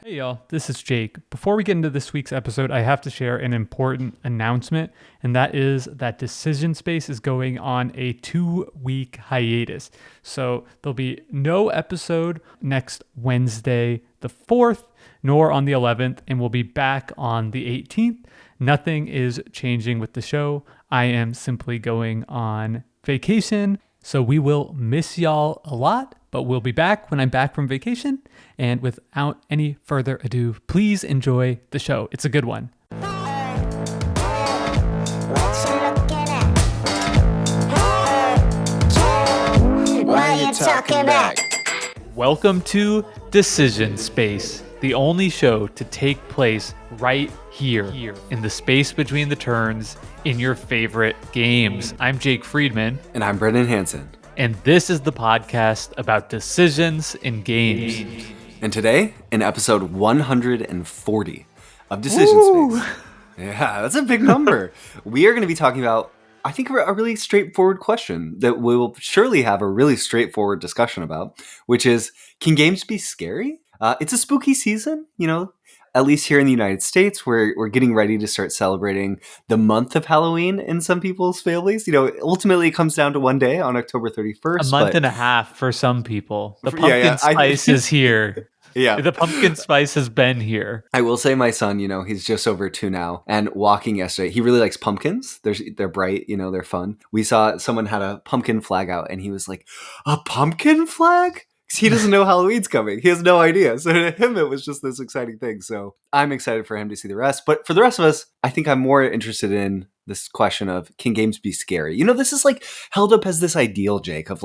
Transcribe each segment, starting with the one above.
Hey y'all, this is Jake. Before we get into this week's episode, I have to share an important announcement, and that is that Decision Space is going on a 2-week hiatus. So there'll be no episode next Wednesday, the 4th, nor on the 11th, and we'll be back on the 18th. Nothing is changing with the show. I am simply going on vacation, so we will miss y'all a lot, but we'll be back when I'm back from vacation. And without any further ado, please enjoy the show. It's a good one. Why you talking back? Welcome to Decision Space, the only show to take place right here in the space between the turns in your favorite games. I'm Jake Friedman. And I'm Brendan Hansen. And this is the podcast about decisions in games. And today, in episode 140 of Decision Space. Yeah, that's a big number. We are going to be talking about, I think, a really straightforward question that we will surely have a really straightforward discussion about, which is, can games be scary? It's a spooky season, at least here in the United States. We're getting ready to start celebrating the month of Halloween in some people's families. Ultimately it comes down to one day on October 31st. A month and a half for some people. The pumpkin spice is here. Yeah. The pumpkin spice has been here. I will say my son, he's just over 2 now, and walking yesterday, he really likes pumpkins. They're bright, they're fun. We saw someone had a pumpkin flag out and he was like, a pumpkin flag? He doesn't know Halloween's coming. He has no idea. So to him, it was just this exciting thing. So I'm excited for him to see the rest. But for the rest of us, I think I'm more interested in this question of, can games be scary? This is held up as this ideal, Jake, of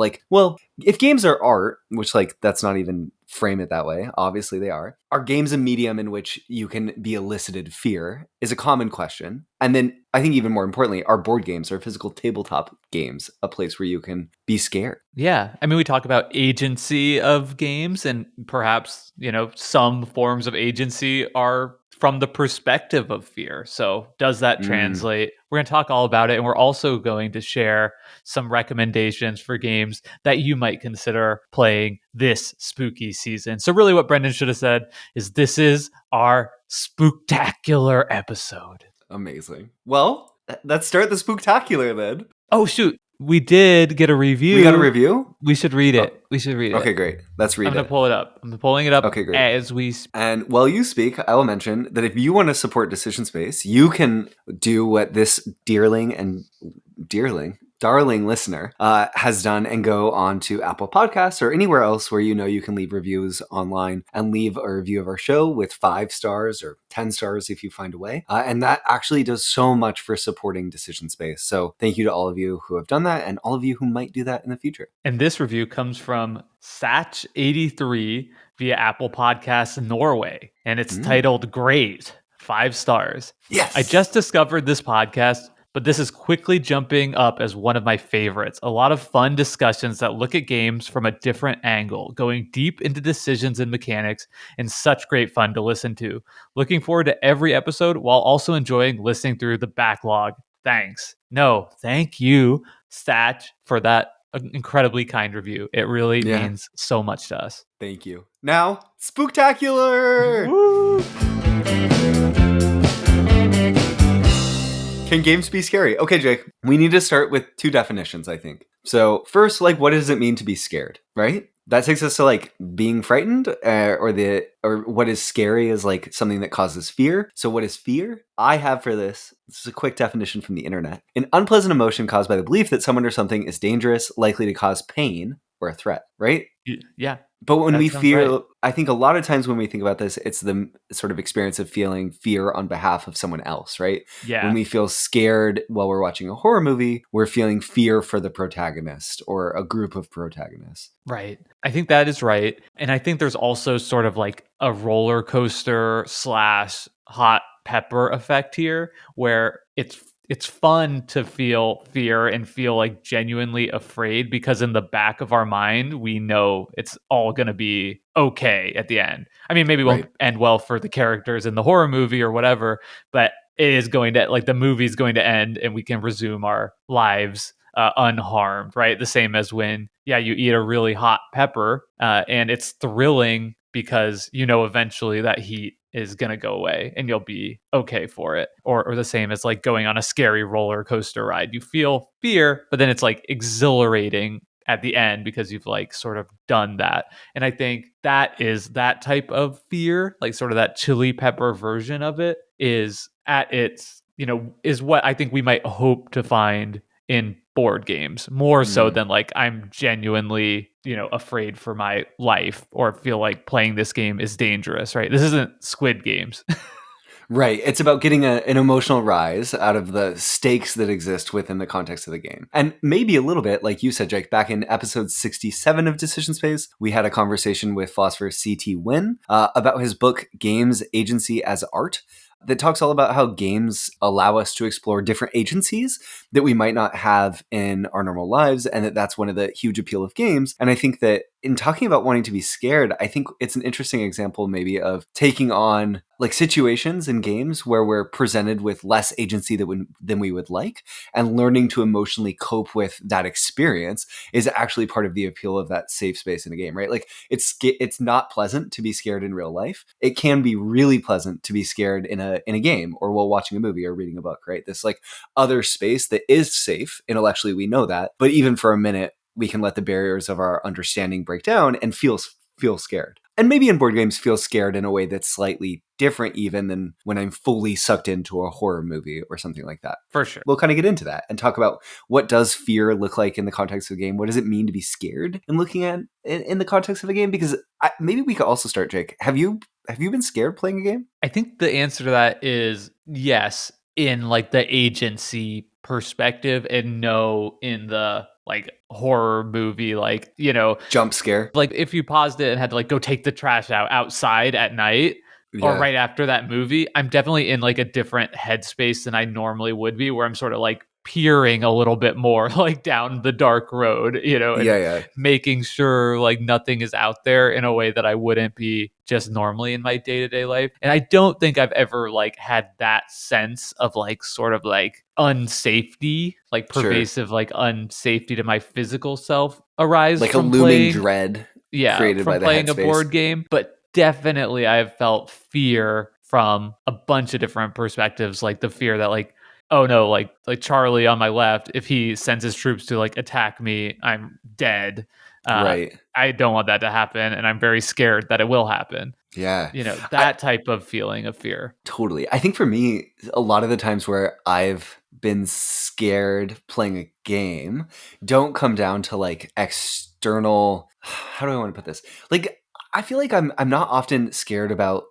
if games are art, which that's not even frame it that way. Obviously they are games a medium in which you can be elicited fear is a common question. And then I think even more importantly, are board games or physical tabletop games a place where you can be scared? Yeah. I mean, we talk about agency of games, and perhaps, some forms of agency are from the perspective of fear. So does that translate? We're going to talk all about it. And we're also going to share some recommendations for games that you might consider playing this spooky season. So really what Brendan should have said is, this is our Spooktacular episode. Amazing. Well, let's start the Spooktacular then. Oh, shoot. We did get a review. We got a review? We should read it. We should read it. Okay, great. Let's read it. I'm going to pull it up. I'm pulling it up okay, great. as we speak. And while you speak, I will mention that if you want to support Decision Space, you can do what this darling listener has done and go on to Apple Podcasts or anywhere else where you can leave reviews online and leave a review of our show with 5 stars or 10 stars if you find a way. And that actually does so much for supporting Decision Space. So thank you to all of you who have done that and all of you who might do that in the future. And this review comes from Satch83 via Apple Podcasts Norway. And it's titled Great, 5 stars. Yes. I just discovered this podcast, but this is quickly jumping up as one of my favorites. A lot of fun discussions that look at games from a different angle, going deep into decisions and mechanics, and such great fun to listen to. Looking forward to every episode while also enjoying listening through the backlog. Thanks. No, thank you, Satch, for that incredibly kind review. It really means so much to us. Thank you. Now, Spooktacular! Woo! Can games be scary? Okay, Jake, we need to start with 2 definitions, I think. So first, what does it mean to be scared, right? That takes us to being frightened, or what is scary is something that causes fear. So what is fear? I have for this is a quick definition from the internet. An unpleasant emotion caused by the belief that someone or something is dangerous, likely to cause pain, or a threat, right? Yeah. But when we fear, right. I think a lot of times when we think about this, it's the sort of experience of feeling fear on behalf of someone else, right? Yeah. When we feel scared while we're watching a horror movie, we're feeling fear for the protagonist or a group of protagonists. Right. I think that is right. And I think there's also sort of a roller coaster / hot pepper effect here, where it's fun to feel fear and feel genuinely afraid, because in the back of our mind, we know it's all going to be okay at the end. I mean, maybe it won't end well for the characters in the horror movie or whatever, but it is going to, the movie's going to end and we can resume our lives unharmed, right? The same as when, you eat a really hot pepper and it's thrilling because you know eventually that heat is going to go away and you'll be okay for it. Or the same as like going on a scary roller coaster ride. You feel fear, but then it's like exhilarating at the end because you've like sort of done that. And I think that is that type of fear, like sort of that chili pepper version of it is at its, is what I think we might hope to find in board games more so than like I'm genuinely, afraid for my life or feel like playing this game is dangerous, right? This isn't Squid Games. Right. It's about getting an emotional rise out of the stakes that exist within the context of the game. And maybe a little bit, like you said, Jake, back in episode 67 of Decision Space, we had a conversation with philosopher C.T. Wynn about his book, Games, Agency as Art, that talks all about how games allow us to explore different agencies that we might not have in our normal lives, and that's one of the huge appeal of games. And I think that in talking about wanting to be scared, I think it's an interesting example maybe of taking on like situations in games where we're presented with less agency than we would like, and learning to emotionally cope with that experience is actually part of the appeal of that safe space in a game, right? Like it's not pleasant to be scared in real life. It can be really pleasant to be scared in a game or while watching a movie or reading a book, right? This like other space that is safe intellectually, we know that, but even for a minute, we can let the barriers of our understanding break down and feel scared. And maybe in board games feel scared in a way that's slightly different even than when I'm fully sucked into a horror movie or something like that. For sure. We'll kind of get into that and talk about what does fear look like in the context of the game? What does it mean to be scared and looking at in the context of a game? Because maybe we could also start, Jake. Have you been scared playing a game? I think the answer to that is yes, in like the agency perspective, and no in the like horror movie, like, jump scare. Like if you paused it and had to like go take the trash out outside at night or right after that movie, I'm definitely in like a different headspace than I normally would be, where I'm sort of like peering a little bit more like down the dark road, and making sure like nothing is out there in a way that I wouldn't be just normally in my day-to-day life. And I don't think I've ever like had that sense of like sort of like unsafety, like pervasive like unsafety to my physical self arise like from a looming playing, dread created from by the playing a headspace. board game. But definitely I've felt fear from a bunch of different perspectives, like the fear that like, oh no, like Charlie on my left, if he sends his troops to like attack me, I'm dead. Right. I don't want that to happen, and I'm very scared that it will happen. Yeah. That type of feeling of fear. Totally. I think for me, a lot of the times where I've been scared playing a game don't come down to like external, how do I want to put this? Like, I feel like I'm not often scared about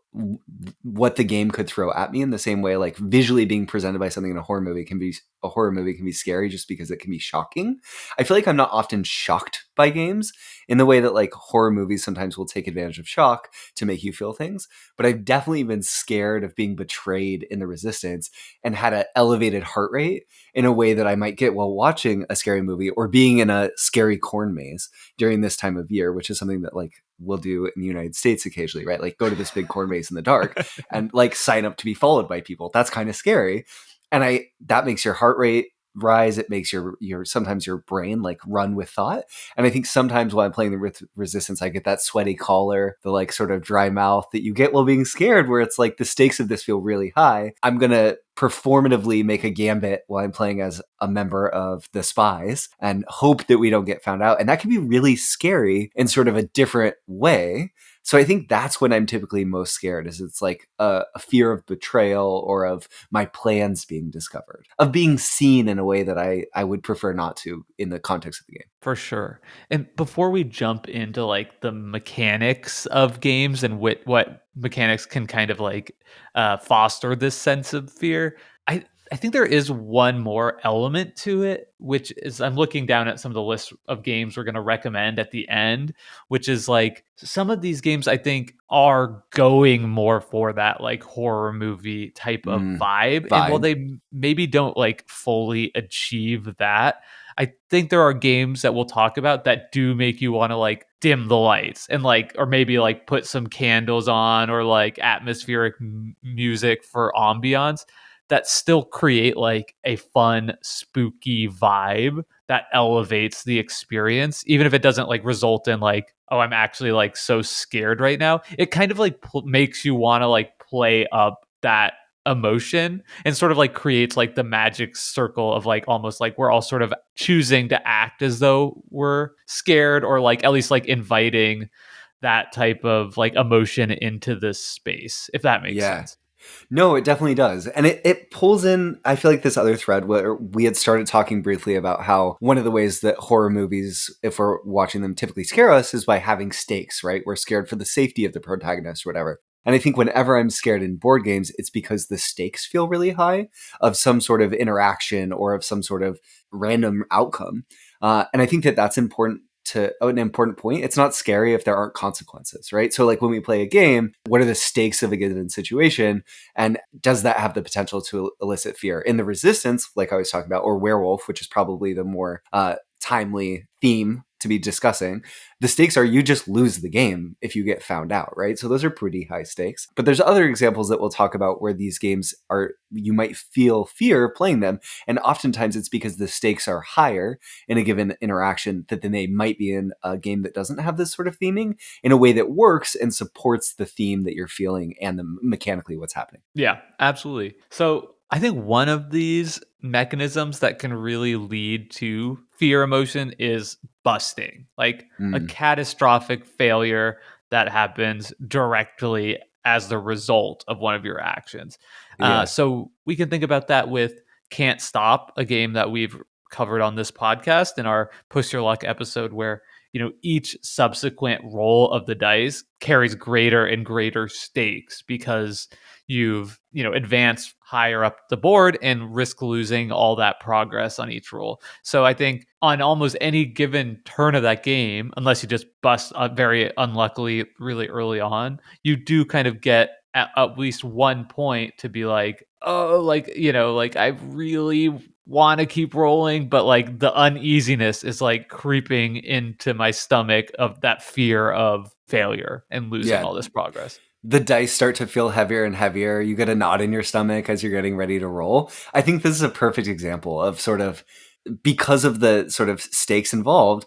what the game could throw at me in the same way like visually being presented by something in a horror movie can be scary just because it can be shocking. I feel like I'm not often shocked by games in the way that like horror movies sometimes will take advantage of shock to make you feel things. But I've definitely been scared of being betrayed in the Resistance and had an elevated heart rate in a way that I might get while watching a scary movie or being in a scary corn maze during this time of year, which is something that like we'll do in the United States occasionally, right? Like go to this big corn maze in the dark and like sign up to be followed by people. That's kind of scary. And that makes your heart rate rise. It makes your sometimes your brain like run with thought. And I think sometimes while I'm playing the Resistance, I get that sweaty collar, the like sort of dry mouth that you get while being scared, where it's like the stakes of this feel really high. I'm going to performatively make a gambit while I'm playing as a member of the spies and hope that we don't get found out. And that can be really scary in sort of a different way. So I think that's when I'm typically most scared, is it's like a fear of betrayal or of my plans being discovered, of being seen in a way that I would prefer not to in the context of the game. For sure. And before we jump into like the mechanics of games and what mechanics can kind of like foster this sense of fear, I think there is one more element to it, which is I'm looking down at some of the list of games we're going to recommend at the end, which is like some of these games I think are going more for that like horror movie type of vibe. And while they maybe don't like fully achieve that, I think there are games that we'll talk about that do make you want to like dim the lights and like, or maybe like put some candles on or like atmospheric music for ambiance. that still create like a fun, spooky vibe that elevates the experience, even if it doesn't like result in like, oh, I'm actually like so scared right now. It kind of like makes you want to like play up that emotion and sort of like creates like the magic circle of like almost like we're all sort of choosing to act as though we're scared, or like at least like inviting that type of like emotion into this space, if that makes Yeah. sense. No, it definitely does. And it pulls in, I feel like, this other thread where we had started talking briefly about how one of the ways that horror movies, if we're watching them, typically scare us is by having stakes, right? We're scared for the safety of the protagonist or whatever. And I think whenever I'm scared in board games, it's because the stakes feel really high of some sort of interaction or of some sort of random outcome. And I think that that's important to an important point. It's not scary if there aren't consequences, right? So like when we play a game, what are the stakes of a given situation? And does that have the potential to elicit fear? In the Resistance, like I was talking about, or Werewolf, which is probably the more timely theme to be discussing, the stakes are you just lose the game if you get found out, right? So those are pretty high stakes. But there's other examples that we'll talk about where these games are, you might feel fear playing them. And oftentimes it's because the stakes are higher in a given interaction that then they might be in a game that doesn't have this sort of theming in a way that works and supports the theme that you're feeling and the mechanically what's happening. Yeah, absolutely. So I think one of these mechanisms that can really lead to fear emotion is busting, like a Mm, catastrophic failure that happens directly as the result of one of your actions. yeah. So we can think about that with Can't Stop, a game that we've covered on this podcast in our Push Your Luck episode, where each subsequent roll of the dice carries greater and greater stakes because you've advanced higher up the board and risk losing all that progress on each roll. So I think on almost any given turn of that game, unless you just bust very unluckily really early on, you do kind of get at least 1 point to be like, oh, like like I really want to keep rolling, but like the uneasiness is like creeping into my stomach of that fear of failure and losing Yeah. all this progress. The dice start to feel heavier and heavier. You get a knot in your stomach as you're getting ready to roll. I think this is a perfect example of sort of, because of the sort of stakes involved,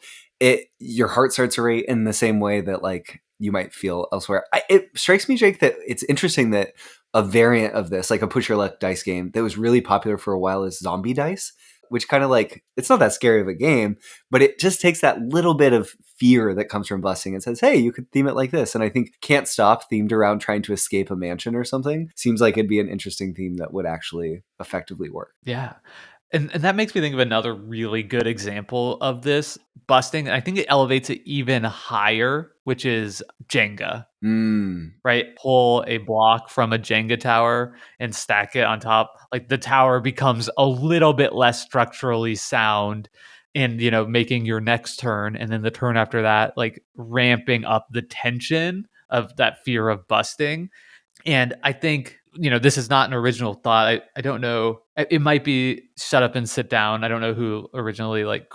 your heart starts to rate in the same way that like you might feel elsewhere. It strikes me, Jake, that it's interesting that a variant of this, like a push your luck dice game that was really popular for a while, is zombie dice, which kind of like, it's not that scary of a game, but it just takes that little bit of fear that comes from busting and says, hey, you could theme it like this. And I think Can't Stop, themed around trying to escape a mansion or something, seems like it'd be an interesting theme that would actually effectively work. Yeah. And that makes me think of another really good example of this busting. I think it elevates it even higher, which is Jenga, Mm, right? Pull a block from a Jenga tower and stack it on top. Like the tower becomes a little bit less structurally sound and, making your next turn and then the turn after that, like ramping up the tension of that fear of busting. And I think, this is not an original thought. I don't know. It might be Shut Up and Sit Down. I don't know who originally like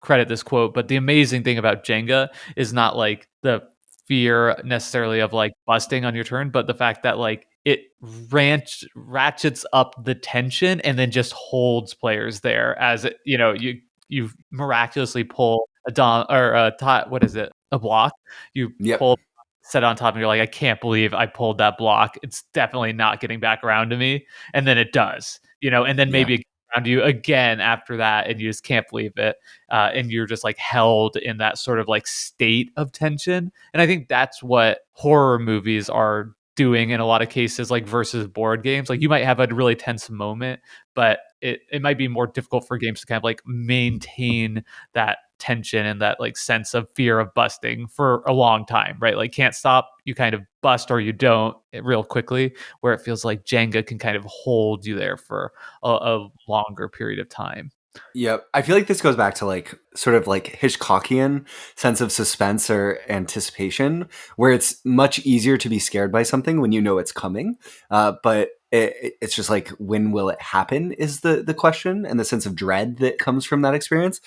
credit this quote, but the amazing thing about Jenga is not like the fear necessarily of like busting on your turn, but the fact that like it ratchets up the tension and then just holds players there as it, you miraculously pull a dom or what is it? A block. You yep. pull set on top and you're like, I can't believe I pulled that block. It's definitely not getting back around to me. And then it does, and then Yeah. maybe it gets around to you again after that. And you just can't believe it. And you're just like held in that sort of like state of tension. And I think that's what horror movies are doing in a lot of cases, like versus board games. Like you might have a really tense moment, but it might be more difficult for games to kind of like maintain that tension and that like sense of fear of busting for a long time, right? Like Can't Stop, you kind of bust or you don't real quickly, where it feels like Jenga can kind of hold you there for a longer period of time. Yep. I feel like this goes back to like sort of like Hitchcockian sense of suspense or anticipation, where it's much easier to be scared by something when you know it's coming. But it's just like, when will it happen is the question, and the sense of dread that comes from that experience.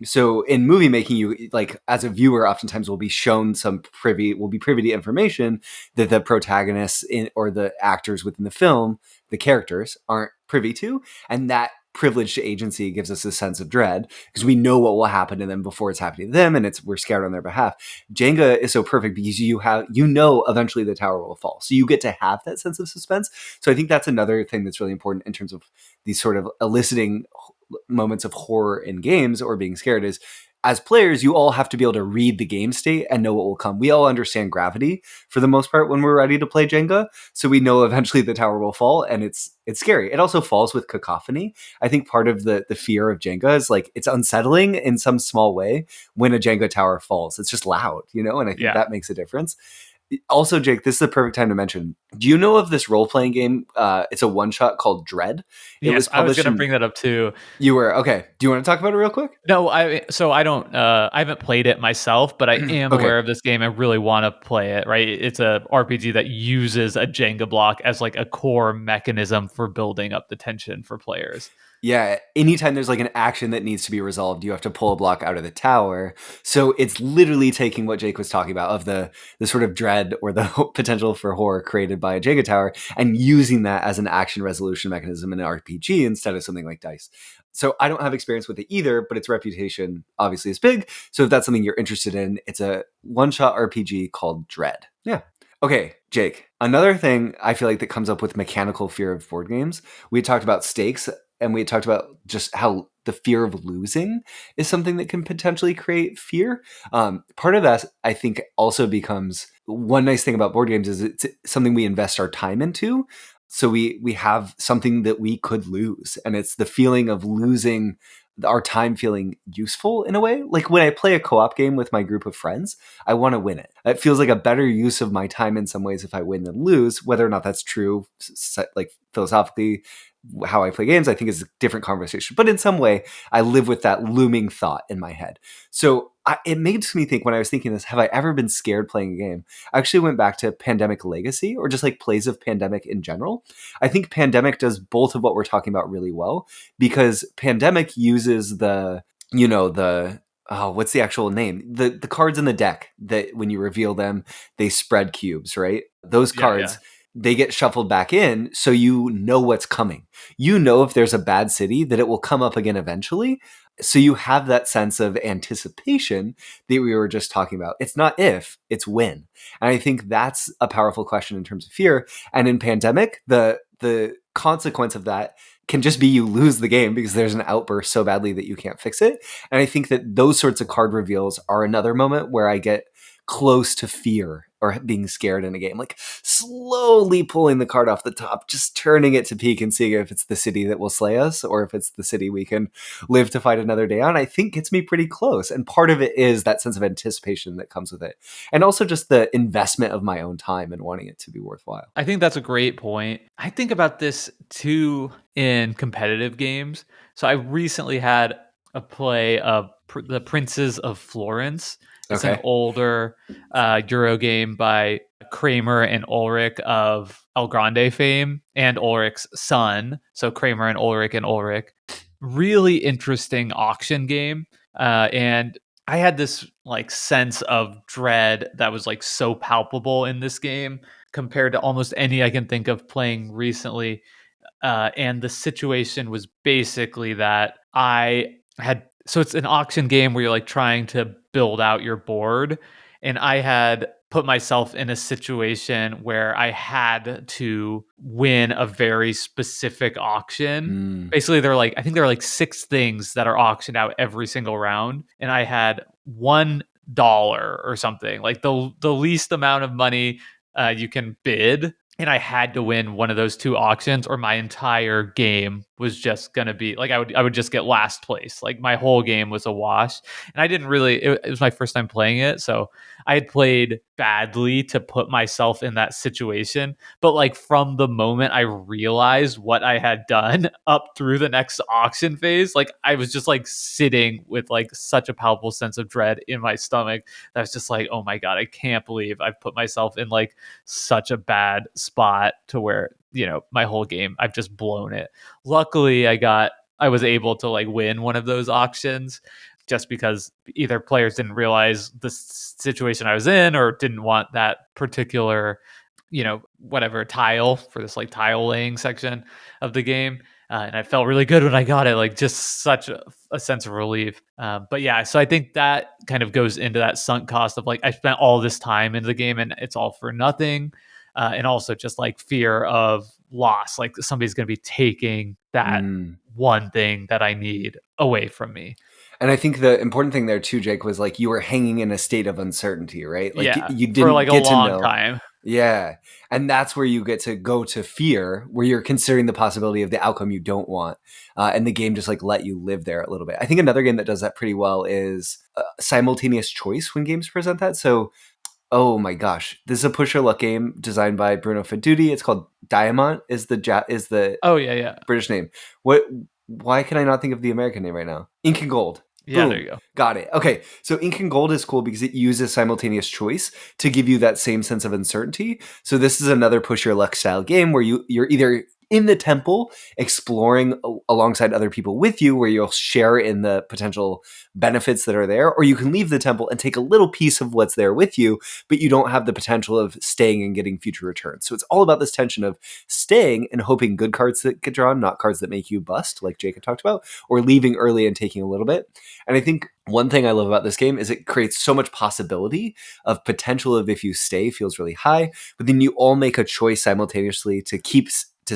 So in movie making, you like as a viewer, oftentimes will be shown will be privy to information that the protagonists or the actors within the film, the characters, aren't privy to, and that privileged agency gives us a sense of dread because we know what will happen to them before it's happening to them, and we're scared on their behalf. Jenga is so perfect because eventually the tower will fall, so you get to have that sense of suspense. So I think that's another thing that's really important in terms of these sort of eliciting moments of horror in games or being scared is, as players, you all have to be able to read the game state and know what will come. We all understand gravity for the most part when we're ready to play Jenga, so we know eventually the tower will fall, and it's scary. It also falls with cacophony. I think part of the fear of Jenga is like it's unsettling in some small way when a Jenga tower falls. It's just loud, and I think that makes a difference. Also, Jake, this is the perfect time to mention. Do you know of this role-playing game? It's a one-shot called Dread. Yes, I was going to bring that up too. You were okay. Do you want to talk about it real quick? No, I don't. I haven't played it myself, but I am aware of this game. I really want to play it. Right, it's a RPG that uses a Jenga block as like a core mechanism for building up the tension for players. Yeah, anytime there's like an action that needs to be resolved, you have to pull a block out of the tower. So it's literally taking what Jake was talking about of the sort of dread or the potential for horror created by a Jenga tower and using that as an action resolution mechanism in an RPG instead of something like dice. So I don't have experience with it either, but its reputation obviously is big. So if that's something you're interested in, it's a one-shot RPG called Dread. Yeah. Okay, Jake, another thing I feel like that comes up with mechanical fear of board games, we talked about stakes. And we talked about just how the fear of losing is something that can potentially create fear. Part of that, I think, also becomes one nice thing about board games is it's something we invest our time into. So we have something that we could lose. And it's the feeling of losing our time feeling useful in a way. Like when I play a co-op game with my group of friends, I want to win it. It feels like a better use of my time in some ways if I win than lose. Whether or not that's true, like philosophically, how I play games, I think is a different conversation. But in some way, I live with that looming thought in my head. So it makes me think when I was thinking this, have I ever been scared playing a game? I actually went back to Pandemic Legacy or just like plays of Pandemic in general. I think Pandemic does both of what we're talking about really well because Pandemic uses what's the actual name? The cards in the deck that when you reveal them, they spread cubes, right? Those cards. Yeah. They get shuffled back in, so you know what's coming. You know if there's a bad city that it will come up again eventually. So you have that sense of anticipation that we were just talking about. It's not if, it's when. And I think that's a powerful question in terms of fear. And in Pandemic, the consequence of that can just be you lose the game because there's an outburst so badly that you can't fix it. And I think that those sorts of card reveals are another moment where I get close to fear or being scared in a game, like slowly pulling the card off the top, just turning it to peek and seeing if it's the city that will slay us or if it's the city we can live to fight another day on, I think gets me pretty close. And part of it is that sense of anticipation that comes with it. And also just the investment of my own time and wanting it to be worthwhile. I think that's a great point. I think about this too in competitive games. So I recently had a play of the Princes of Florence. It's an older Euro game by Kramer and Ulrich of El Grande fame and Ulrich's son. So Kramer and Ulrich. Really interesting auction game. And I had this like sense of dread that was like so palpable in this game compared to almost any I can think of playing recently. And the situation was basically that so it's an auction game where you're like trying to build out your board. And I had put myself in a situation where I had to win a very specific auction. Basically, I think there are like 6 things that are auctioned out every single round. And I had $1 or something, like the least amount of money you can bid. And I had to win one of those 2 auctions or my entire game was just going to be like, I would just get last place. Like my whole game was a wash. And I didn't really, it was my first time playing it. So I had played badly to put myself in that situation. But like from the moment I realized what I had done up through the next auction phase, like I was just like sitting with like such a palpable sense of dread in my stomach. That was just like, oh my God, I can't believe I've put myself in like such a bad spot to where, my whole game, I've just blown it. Luckily, I was able to like win one of those auctions. just because either players didn't realize the situation I was in or didn't want that particular, whatever tile for this like tile laying section of the game. And I felt really good when I got it, like just such a sense of relief. But yeah, so I think that kind of goes into that sunk cost of like, I spent all this time into the game and it's all for nothing. And also just like fear of loss, like somebody's going to be taking that one thing that I need away from me. And I think the important thing there too, Jake, was like you were hanging in a state of uncertainty, right? Like Yeah, you for didn't like a get to long know. time. Yeah. And that's where you get to go to fear, where you're considering the possibility of the outcome you don't want. And the game just like let you live there a little bit. I think another game that does that pretty well is simultaneous choice when games present that. So, oh my gosh, this is a push your luck game designed by Bruno Fedudi. It's called Diamont is the Oh yeah. British name. Why can I not think of the American name right now? Incan Gold. Yeah, Boom. there you go. Got it. Okay. So Incan Gold is cool because it uses simultaneous choice to give you that same sense of uncertainty. So this is another push your luck style game where you're either in the temple exploring alongside other people with you, where you'll share in the potential benefits that are there, or you can leave the temple and take a little piece of what's there with you, but you don't have the potential of staying and getting future returns. So it's all about this tension of staying and hoping good cards that get drawn, not cards that make you bust, like Jacob talked about, or leaving early and taking a little bit. And I think one thing I love about this game is it creates so much possibility of potential of if you stay feels really high, but then you all make a choice simultaneously to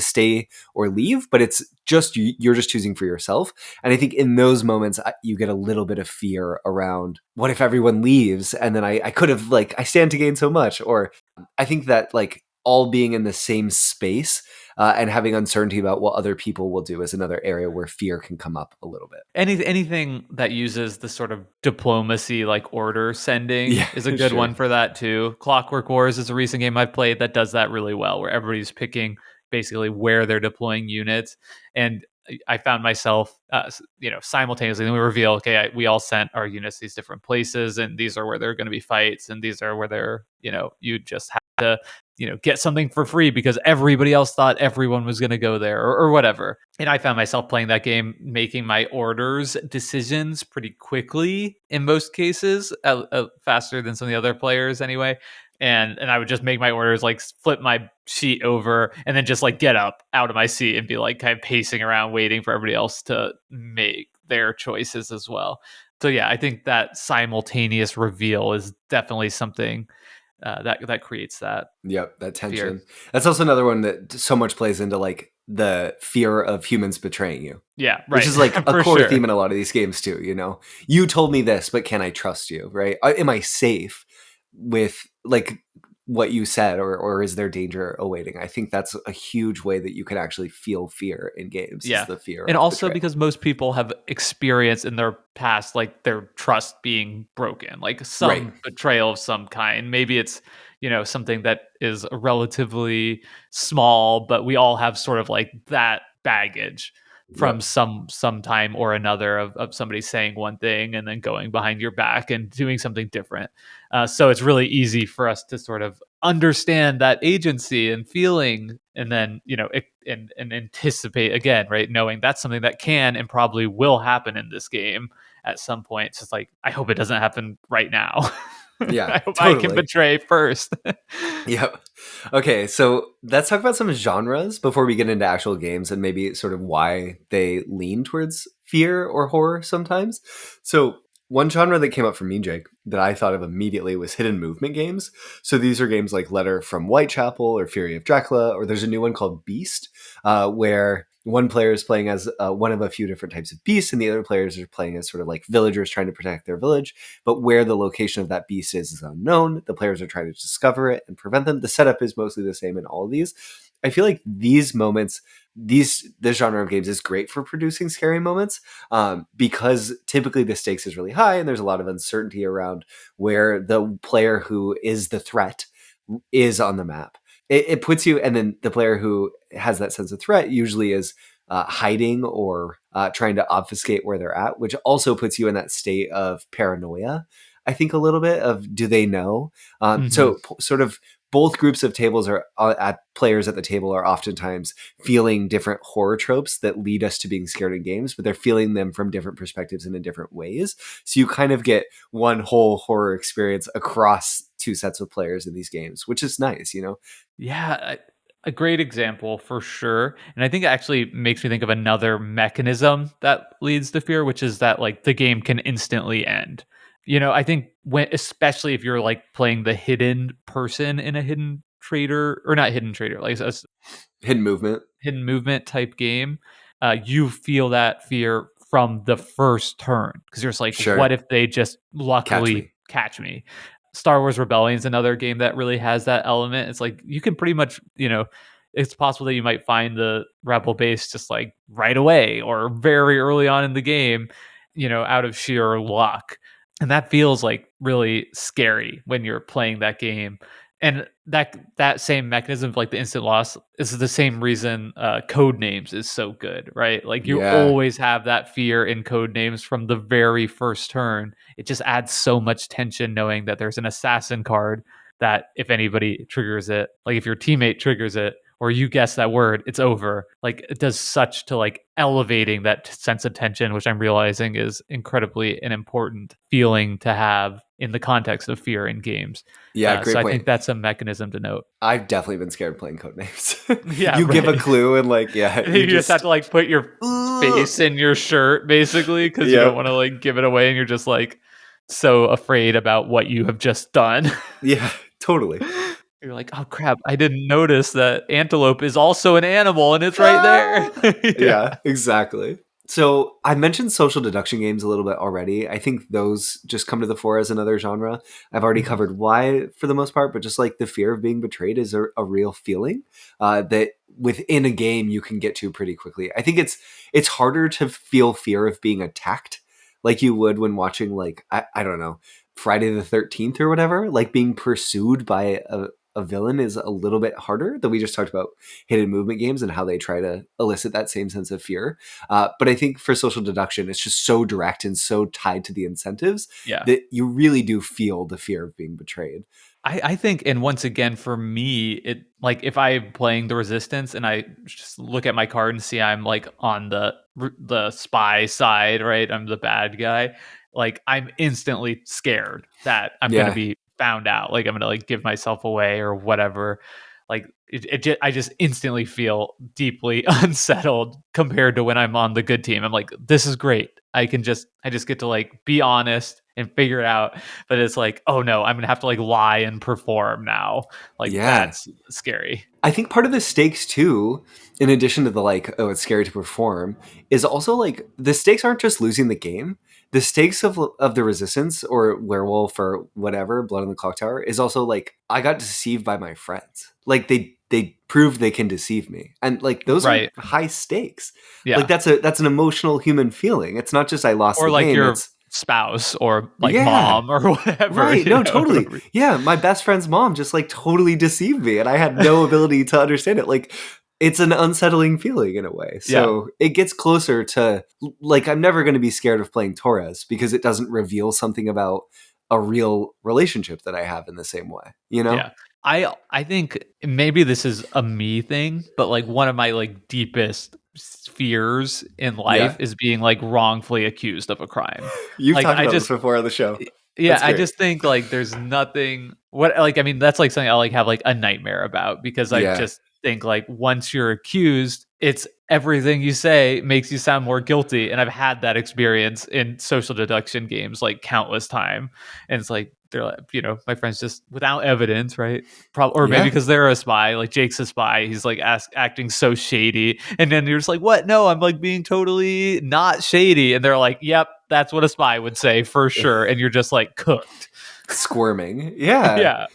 stay or leave, but it's just you're just choosing for yourself. And I think in those moments you get a little bit of fear around what if everyone leaves and then I could have like I stand to gain so much. Or I think that like all being in the same space and having uncertainty about what other people will do is another area where fear can come up a little bit. Anything that uses the sort of diplomacy like order sending is a good sure. one for that too. Clockwork Wars is a recent game I've played that does that really well, where everybody's picking basically where they're deploying units. And I found myself, simultaneously, then we reveal, okay, we all sent our units these different places, and these are where there are going to be fights, and these are where they're, you just have to, get something for free because everybody else thought everyone was going to go there or whatever. And I found myself playing that game, making my orders decisions pretty quickly in most cases, faster than some of the other players anyway. And I would just make my orders, like flip my sheet over and then just like get up out of my seat and be like kind of pacing around waiting for everybody else to make their choices as well. So yeah, I think that simultaneous reveal is definitely something that creates that. Yep, that tension. Fear. That's also another one that so much plays into like the fear of humans betraying you. Yeah, right. Which is like a core sure. theme in a lot of these games too, You told me this, but can I trust you, right? Am I safe with like what you said, or is there danger awaiting? I think that's a huge way that you can actually feel fear in games. Yeah, is the fear, and of also betrayal. because most people have experienced in their past like their trust being broken, like some Right. betrayal of some kind. Maybe it's something that is relatively small, but we all have sort of like that baggage from Yep. some time or another of somebody saying one thing and then going behind your back and doing something different. So it's really easy for us to sort of understand that agency and feeling, and then and anticipate again, right? Knowing that's something that can and probably will happen in this game at some point. It's just like, I hope it doesn't happen right now. Yeah, I hope I can totally. betray first. Yep. Okay, so let's talk about some genres before we get into actual games and maybe sort of why they lean towards fear or horror sometimes. So one genre that came up for me, Jake, that I thought of immediately was hidden movement games. So these are games like Letter from Whitechappel or Fury of Dracula, or there's a new one called Beast, where one player is playing as one of a few different types of beasts, and the other players are playing as sort of like villagers trying to protect their village. But where the location of that beast is unknown. The players are trying to discover it and prevent them. The setup is mostly the same in all of these. I feel like these moments, this genre of games is great for producing scary moments because typically the stakes is really high and there's a lot of uncertainty around where the player who is the threat is on the map. It puts you, and then the player who has that sense of threat usually is hiding or trying to obfuscate where they're at, which also puts you in that state of paranoia. I think a little bit of, do they know? So sort of both groups of tables are at players at the table are oftentimes feeling different horror tropes that lead us to being scared in games, but they're feeling them from different perspectives and in different ways. So you kind of get one whole horror experience across two sets of players in these games, which is nice, you know? Yeah, a great example for sure. And I think it actually makes me think of another mechanism that leads to fear, which is that like the game can instantly end. I think when, especially if you're like playing the hidden person in a hidden trader, or not hidden trader, like a Hidden movement. hidden movement type game, you feel that fear from the first turn because you're just like, Sure. what if they just luckily catch me? Star Wars Rebellion is another game that really has that element. It's like you can pretty much, it's possible that you might find the rebel base just like right away or very early on in the game, out of sheer luck. And that feels like really scary when you're playing that game. And that same mechanism of like the instant loss is the same reason Codenames is so good, right? Like you Yeah. always have that fear in Codenames from the very first turn. It just adds so much tension knowing that there's an assassin card that if anybody triggers it, like if your teammate triggers it or you guess that word, it's over. Like it does such to like elevating that sense of tension, which I'm realizing is incredibly an important feeling to have in the context of fear in games. Yeah, great So I point. think that's a mechanism to note. I've definitely been scared playing Codenames. Yeah, you give a right. clue and like, yeah, You just have to like put your face in your shirt basically because you don't want to like give it away and you're just like so afraid about what you have just done. Yeah, totally. You're like, oh crap, I didn't notice that antelope is also an animal and it's right there. Yeah, exactly. So I mentioned social deduction games a little bit already. I think those just come to the fore as another genre. I've already covered why for the most part, but just like the fear of being betrayed is a real feeling that within a game you can get to pretty quickly. I think it's harder to feel fear of being attacked like you would when watching like, I don't know, Friday the 13th or whatever, like being pursued by a villain is a little bit harder than we just talked about hidden movement games and how they try to elicit that same sense of fear. But I think for social deduction, it's just so direct and so tied to the incentives that you really do feel the fear of being betrayed. I think, and once again, for me, it like if I'm playing the resistance and I just look at my card and see I'm like on the spy side, right? I'm the bad guy. Like I'm instantly scared that I'm going to be found out. Like I'm going to like give myself away or whatever. Like I just instantly feel deeply unsettled compared to when I'm on the good team. I'm like, this is great. I just get to like be honest and figure it out. But it's like, oh no, I'm gonna have to like lie and perform now. Like that's scary. I think part of the stakes too, in addition to the like, oh, it's scary to perform, is also like the stakes aren't just losing the game. The stakes of the resistance or werewolf or whatever, blood on the clock tower, is also like I got deceived by my friends. Like they proved they can deceive me, and like those are high stakes. Yeah, like that's an emotional human feeling. It's not just I lost or the like game. your it's spouse or like mom or whatever. Right. No, totally. Yeah. My best friend's mom just like totally deceived me and I had no ability to understand it. Like it's an unsettling feeling in a way. So it gets closer to like, I'm never going to be scared of playing Torres because it doesn't reveal something about a real relationship that I have in the same way, you know? Yeah. I think maybe this is a me thing, but like one of my like deepest fears in life is being like wrongfully accused of a crime. You've like talked about this before on the show. Yeah, I just think like there's nothing I mean that's like something I like have like a nightmare about because I just think like once you're accused, it's everything you say makes you sound more guilty. And I've had that experience in social deduction games like countless time. And it's like they're like, my friends just without evidence, right? Or maybe because they're a spy, like Jake's a spy, he's like acting so shady, and then you're just like, what? No, I'm like being totally not shady, and they're like, yep, that's what a spy would say for sure, and you're just like cooked, squirming. Yeah, yeah.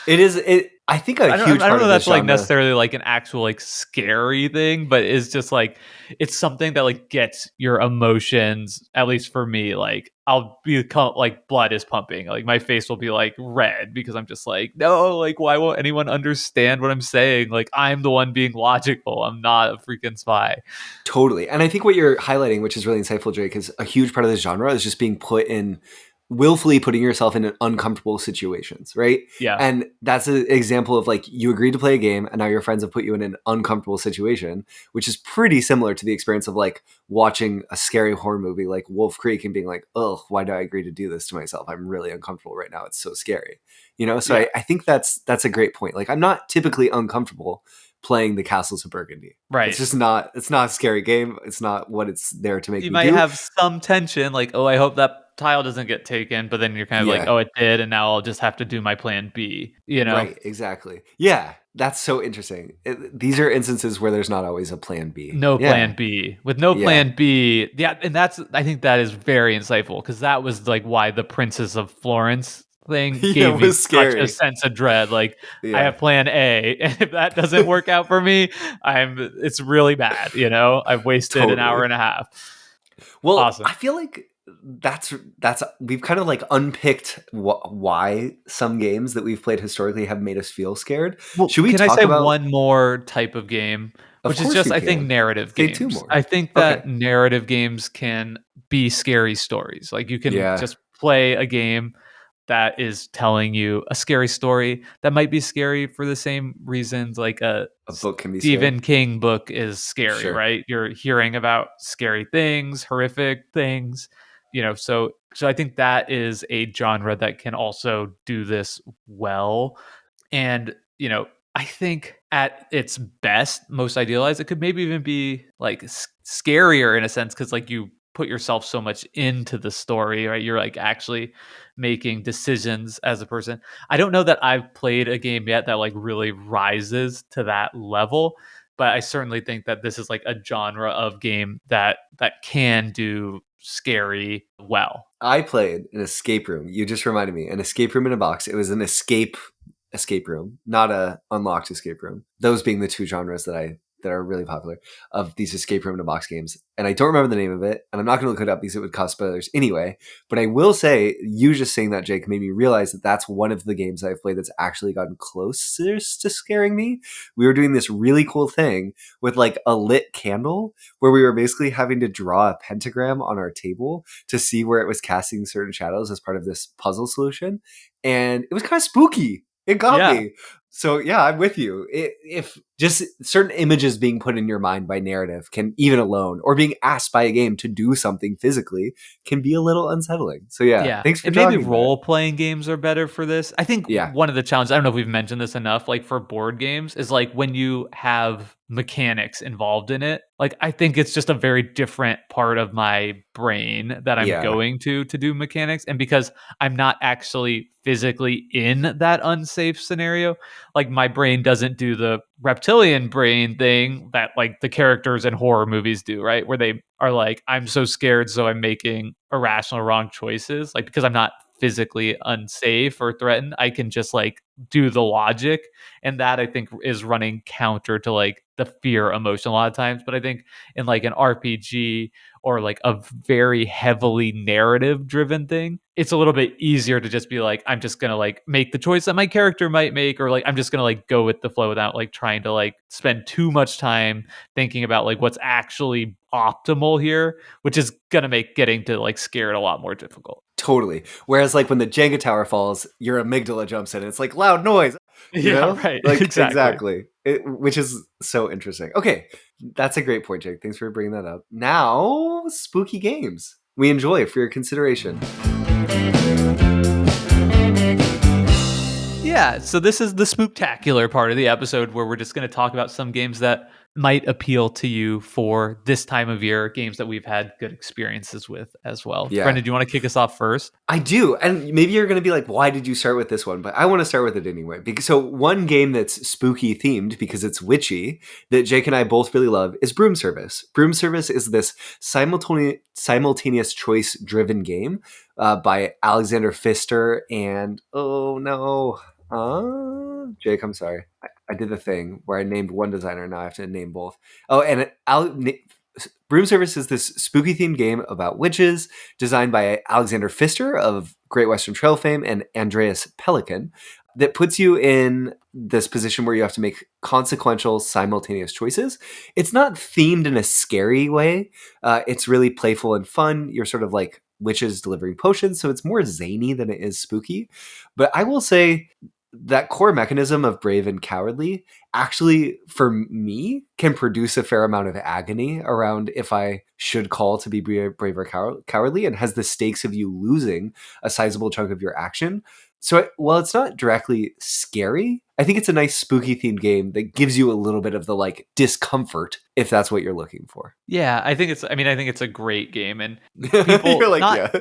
It is. I think I don't know that's like necessarily like an actual like scary thing, but it's just like it's something that like gets your emotions. At least for me, like I'll be like blood is pumping, like my face will be like red because I'm just like no, like why won't anyone understand what I'm saying? Like I'm the one being logical. I'm not a freaking spy. Totally, and I think what you're highlighting, which is really insightful, Drake, is a huge part of this genre is just being put in willfully putting yourself in uncomfortable situations, right? Yeah. And that's an example of like you agreed to play a game and now your friends have put you in an uncomfortable situation, which is pretty similar to the experience of like watching a scary horror movie like Wolf Creek and being like, oh, why did I agree to do this to myself? I'm really uncomfortable right now. It's so scary. So Yeah. I think that's a great point. Like I'm not typically uncomfortable playing the Castles of Burgundy. Right. It's not a scary game. It's not what it's there to make You me might do. have some tension, like, oh, I hope that tile doesn't get taken, but then you're kind of like, Yeah. oh, it did, and now I'll just have to do my plan B, Right, exactly. Yeah, that's so interesting. These are instances where there's not always a plan B. No Yeah. plan B. With no Yeah. plan B, yeah, and I think that is very insightful because that was like why the Princes of Florence thing Yeah, gave it me was such a scary. sense of dread. Like I Yeah. have plan A, and if that doesn't work out for me, it's really bad. I've wasted an hour Totally. and a half. Well, Awesome. I feel like that's we've kind of like unpicked why some games that we've played historically have made us feel scared. Well, Should we can I talk say about? one more type of game, Of which is course just, you I think, can. narrative Say two games. more. I think Okay. that narrative games can be scary stories. Like you can Yeah. just play a game that is telling you a scary story that might be scary for the same reasons like a A book can be Stephen scary. King book is scary, Sure. right? You're hearing about scary things, horrific things, so I think that is a genre that can also do this well. And, I think at its best, most idealized, it could maybe even be like scarier in a sense because like you put yourself so much into the story, right? You're like actually making decisions as a person. I don't know that I've played a game yet that like really rises to that level, but I certainly think that this is like a genre of game that can do scary well. I played an escape room. You just reminded me, an escape room in a box. It was an escape room, not a unlocked escape room. Those being the two genres that are really popular of these escape room in a box games. And I don't remember the name of it, and I'm not going to look it up because it would cause spoilers anyway. But I will say, you just saying that, Jake, made me realize that that's one of the games I've played that's actually gotten closest to scaring me. We were doing this really cool thing with like a lit candle where we were basically having to draw a pentagram on our table to see where it was casting certain shadows as part of this puzzle solution. And it was kind of spooky. It got Yeah. me. So yeah, I'm with you. If just certain images being put in your mind by narrative can, even alone, or being asked by a game to do something physically, can be a little unsettling. So yeah, Yeah, thanks for and maybe talking about it. role-playing games are better for this. I think Yeah. one of the challenges, I don't know if we've mentioned this enough, like for board games, is like when you have mechanics involved in it, like I think it's just a very different part of my brain that I'm Yeah. going to do mechanics. And because I'm not actually physically in that unsafe scenario, like my brain doesn't do the reptilian brain thing that like the characters in horror movies do, right? Where they are like, I'm so scared, so I'm making irrational wrong choices. Like because I'm not physically unsafe or threatened, I can just like do the logic. And that I think is running counter to like the fear emotion a lot of times. But I think in like an RPG or like a very heavily narrative driven thing, it's a little bit easier to just be like, I'm just gonna like make the choice that my character might make, or like I'm just gonna like go with the flow without like trying to like spend too much time thinking about like what's actually optimal here, which is gonna make getting to like scared a lot more difficult. Totally. Whereas like when the Jenga tower falls, your amygdala jumps in. It's like loud noise, Yeah, right. Like Exactly. exactly. Which is so interesting. Okay, that's a great point, Jake. Thanks for bringing that up. Now, spooky games we enjoy for your consideration. Yeah, so this is the spooktacular part of the episode where we're just going to talk about some games that might appeal to you for this time of year, games that we've had good experiences with as well. Yeah. Brendan, do you want to kick us off first? I do. And maybe you're going to be like, why did you start with this one? But I want to start with it anyway. So one game that's spooky themed because it's witchy that Jake and I both really love is Broom Service. Broom Service is this simultaneous choice driven game by Alexander Pfister and, oh no, Jake, I'm sorry. I did the thing where I named one designer. Now I have to name both. Oh, and Broom Service is this spooky themed game about witches designed by Alexander Pfister of Great Western Trail fame and Andreas Pelikan that puts you in this position where you have to make consequential simultaneous choices. It's not themed in a scary way. It's really playful and fun. You're sort of like witches delivering potions, so it's more zany than it is spooky. But I will say that core mechanism of brave and cowardly actually, for me, can produce a fair amount of agony around if I should call to be brave or cowardly, and has the stakes of you losing a sizable chunk of your action. So while it's not directly scary, I think it's a nice spooky themed game that gives you a little bit of the like discomfort if that's what you're looking for. Yeah, I think it's a great game, and people You're like, not yeah.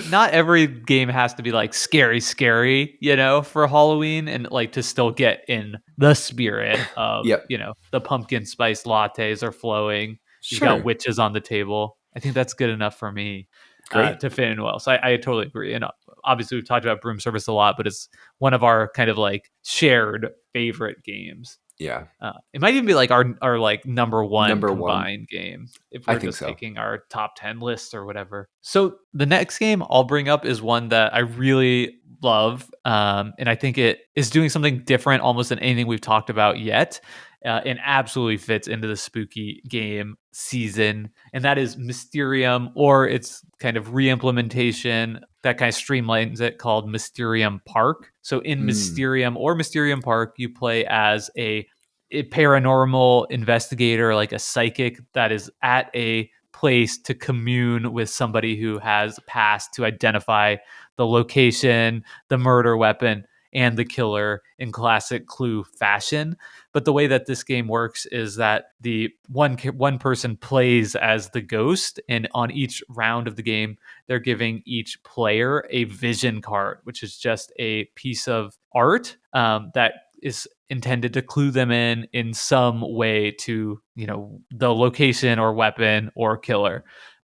not every game has to be like scary, for Halloween, and like to still get in the spirit of, Yep. The pumpkin spice lattes are flowing. You've Sure. got witches on the table. I think that's good enough for me Great. to fit in well. So I totally agree. And obviously we've talked about Broom Service a lot, but it's one of our kind of like shared favorite games. Yeah. It might even be like our like number one Number one. combined game if I we're think just so. taking our top 10 lists or whatever. So the next game I'll bring up is one that I really love, and I think it is doing something different almost than anything we've talked about yet, and absolutely fits into the spooky game season, and that is Mysterium, or its kind of re-implementation that kind of streamlines it, called Mysterium Park. So in Mysterium or Mysterium Park, you play as a paranormal investigator, like a psychic that is at a place to commune with somebody who has passed, to identify the location, the murder weapon, and the killer in classic Clue fashion. But the way that this game works is that the one person plays as the ghost, and on each round of the game, they're giving each player a vision card, which is just a piece of art that is intended to clue them in some way to, the location or weapon or killer.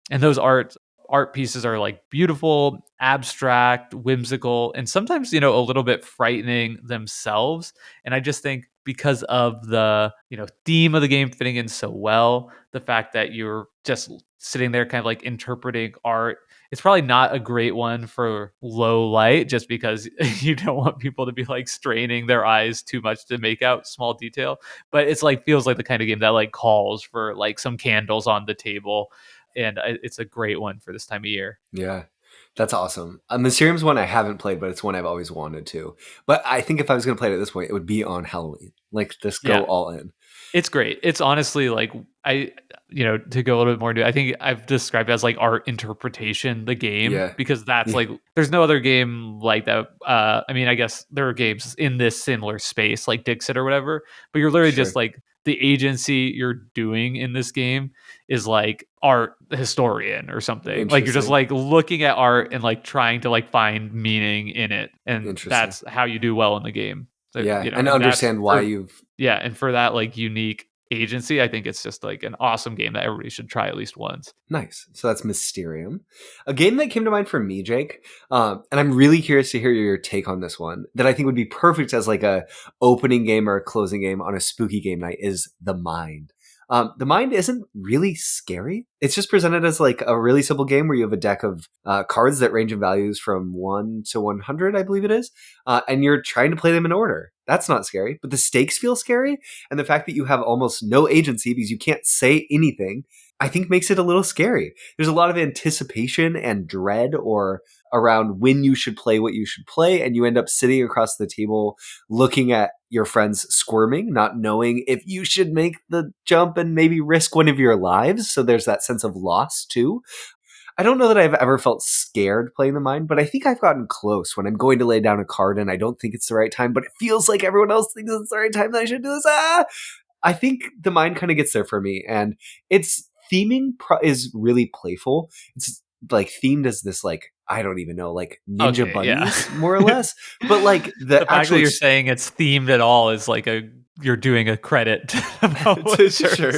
And those art pieces are like beautiful, abstract, whimsical, and sometimes, a little bit frightening themselves. And I just think because of the, theme of the game fitting in so well, the fact that you're just sitting there kind of like interpreting art, it's probably not a great one for low light, just because you don't want people to be like straining their eyes too much to make out small detail. But it's like, feels like the kind of game that like calls for like some candles on the table. And it's a great one for this time of year. Yeah, that's awesome. Mysterium's one I haven't played, but it's one I've always wanted to. But I think if I was going to play it at this point, it would be on Halloween. Like, just go all in. It's great. It's honestly like, to go a little bit more into it, I think I've described it as like art interpretation, the game, because that's like, there's no other game like that. I guess there are games in this similar space like Dixit or whatever, but you're literally just like, the agency you're doing in this game is like art historian or something. Like, you're just like looking at art and like trying to like find meaning in it. And that's how you do well in the game. So, and understand why you've... Yeah, and for that like unique agency, I think it's just like an awesome game that everybody should try at least once. Nice. So that's Mysterium. A game that came to mind for me, Jake, and I'm really curious to hear your take on this one, that I think would be perfect as like a opening game or a closing game on a spooky game night, is The Mind. The Mind isn't really scary. It's just presented as like a really simple game where you have a deck of cards that range in values from 1 to 100, I believe it is. And you're trying to play them in order. That's not scary, but the stakes feel scary. And the fact that you have almost no agency because you can't say anything, I think makes it a little scary. There's a lot of anticipation and dread or around when you should play what you should play. And you end up sitting across the table looking at your friends squirming, not knowing if you should make the jump and maybe risk one of your lives. So there's that sense of loss too. I don't know that I've ever felt scared playing The Mind, but I think I've gotten close when I'm going to lay down a card and I don't think it's the right time, but it feels like everyone else thinks it's the right time that I should do this. I think The Mind kind of gets there for me, and its theming is really playful. It's like themed as this, like, I don't even know, like ninja bunnies, more or less. But like the fact actual... that you're saying it's themed at all is like you're doing a credit to sure.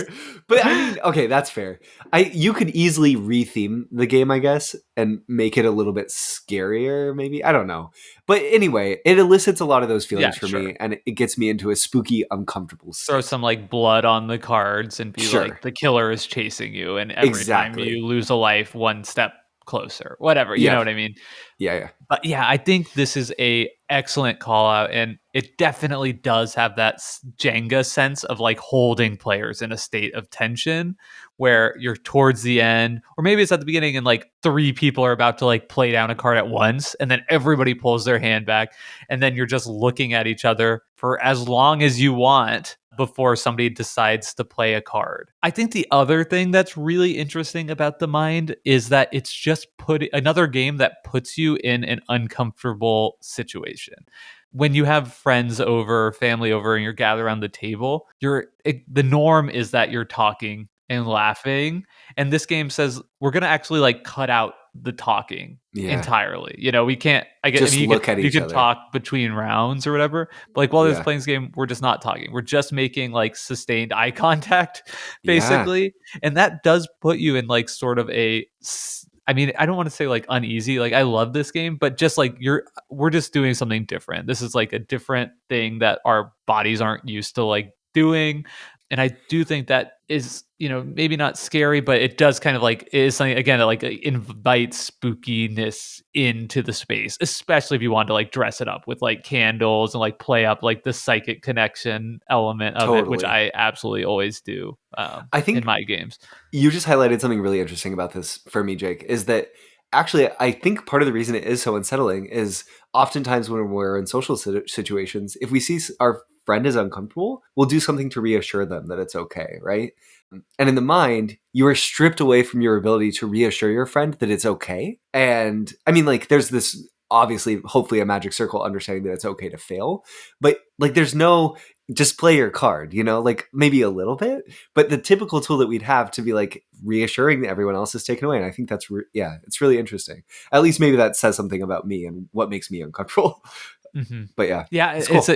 But I mean, okay, that's fair. You could easily retheme the game, I guess, and make it a little bit scarier, maybe. I don't know. But anyway, it elicits a lot of those feelings for me, and it gets me into a spooky, uncomfortable state. Throw some like blood on the cards and be like, the killer is chasing you, and every time you lose a life, one step closer, whatever, you Yeah. know what I mean? Yeah. But yeah, I think this is a excellent call out, and it definitely does have that Jenga sense of like holding players in a state of tension where you're towards the end, or maybe it's at the beginning and like three people are about to like play down a card at once, and then everybody pulls their hand back, and then you're just looking at each other for as long as you want before somebody decides to play a card. I think the other thing that's really interesting about the mind is that it's just another game that puts you in an uncomfortable situation. When you have friends over, family over, and you're gathered around the table, the norm is that you're talking and laughing. And this game says we're gonna actually like cut out the talking entirely. You know, we can't. Just look at you each can other. talk between rounds or whatever. But like while Yeah. there's playing this game, we're just not talking. We're just making like sustained eye contact, Yeah. basically. And that does put you in like sort of I mean, I don't want to say like uneasy. Like I love this game, but just like we're just doing something different. This is like a different thing that our bodies aren't used to like doing. And I do think that is, you know, maybe not scary, but it does kind of like is something again that like invites spookiness into the space, especially if you want to like dress it up with like candles and like play up like the psychic connection element of it, which Totally. I absolutely always do. I think in my games. You just highlighted something really interesting about this for me, Jake, is that actually I think part of the reason it is so unsettling is oftentimes when we're in social situations, if we see our friend is uncomfortable, we'll do something to reassure them that it's okay, right? And in the mind, you are stripped away from your ability to reassure your friend that it's okay. And I mean, like, there's this obviously, hopefully, a magic circle understanding that it's okay to fail, but like, there's no just play your card, you know, like maybe a little bit, but the typical tool that we'd have to be like reassuring that everyone else is taken away. And I think that's, it's really interesting. At least maybe that says something about me and what makes me uncomfortable. Mm-hmm. But yeah, it's